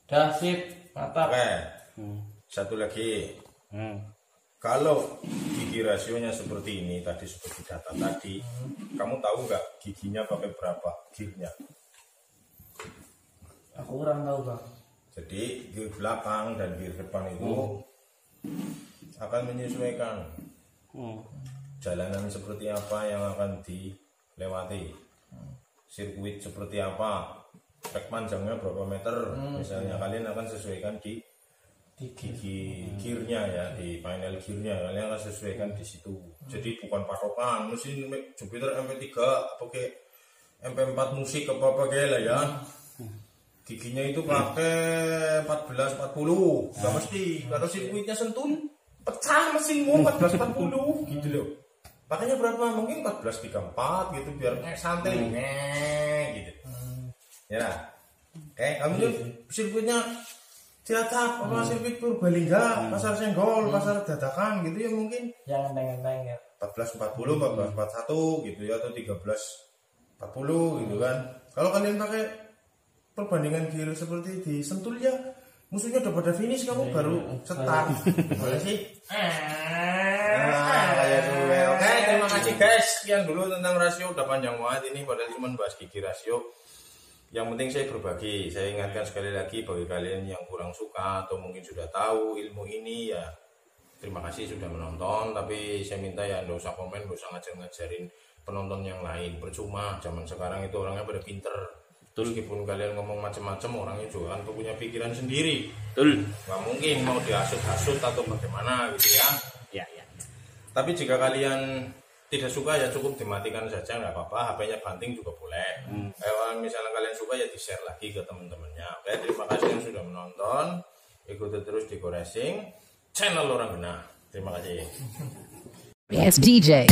Speaker 3: Dah sip, mantap.
Speaker 4: Oke. Satu lagi. Kalau gigi rasionya seperti ini tadi, seperti data tadi, kamu tahu nggak giginya pakai berapa giginya?
Speaker 3: Aku kurang tahu bang.
Speaker 4: Jadi gigi belakang dan gigi depan itu akan menyesuaikan jalanan seperti apa yang akan dilewati, sirkuit seperti apa, spek panjangnya berapa meter. Misalnya kalian akan sesuaikan di gigi gearnya ya, di panel gearnya kalian akan sesuaikan di situ. Jadi bukan patokan mesin Jupiter MP3 pakai MP4 musik apa kayak lah ya. Giginya itu pakai 14 40, nggak mesti. Kalau sirkuitnya sentul pecah mesinmu 14 40 gitu loh. Makanya berapa? Mungkin 14 34 gitu biar santai gitu. Ya. Kamu tuh sirkuitnya Cilacap, apa sirkuit Purbalingga, Pasar Senggol, Pasar Dadakan gitu ya mungkin.
Speaker 3: Yang enteng-enteng ya.
Speaker 4: 1440, 1441 gitu ya atau 1340 gitu kan. Kalau kalian pakai perbandingan gear seperti di Sentul ya, musuhnya udah pada finish kamu baru start. Boleh sih? Kayak gue. Oke, terima kasih guys. Sekian dulu tentang rasio, udah panjang banget ini padahal cuma bahas gigi rasio. Yang penting saya berbagi. Saya ingatkan sekali lagi bagi kalian yang kurang suka atau mungkin sudah tahu ilmu ini ya, terima kasih sudah menonton. Tapi saya minta ya nggak usah komen, nggak usah ngajarin penonton yang lain. Percuma, zaman sekarang itu orangnya pada pinter. Meskipun kalian ngomong macam-macam, orangnya juga kan punya pikiran sendiri.
Speaker 2: Betul.
Speaker 4: Nggak mungkin mau dihasut-hasut atau bagaimana gitu ya.
Speaker 2: Ya.
Speaker 4: Tapi jika kalian tidak suka ya cukup dimatikan saja, nggak apa-apa. HP-nya banting juga boleh. Kalau misalnya kalian suka ya di-share lagi ke teman-temannya. Oke, terima kasih yang sudah menonton. Ikuti terus di Racing channel Orang Genah. Terima kasih.
Speaker 5: Yes, DJ.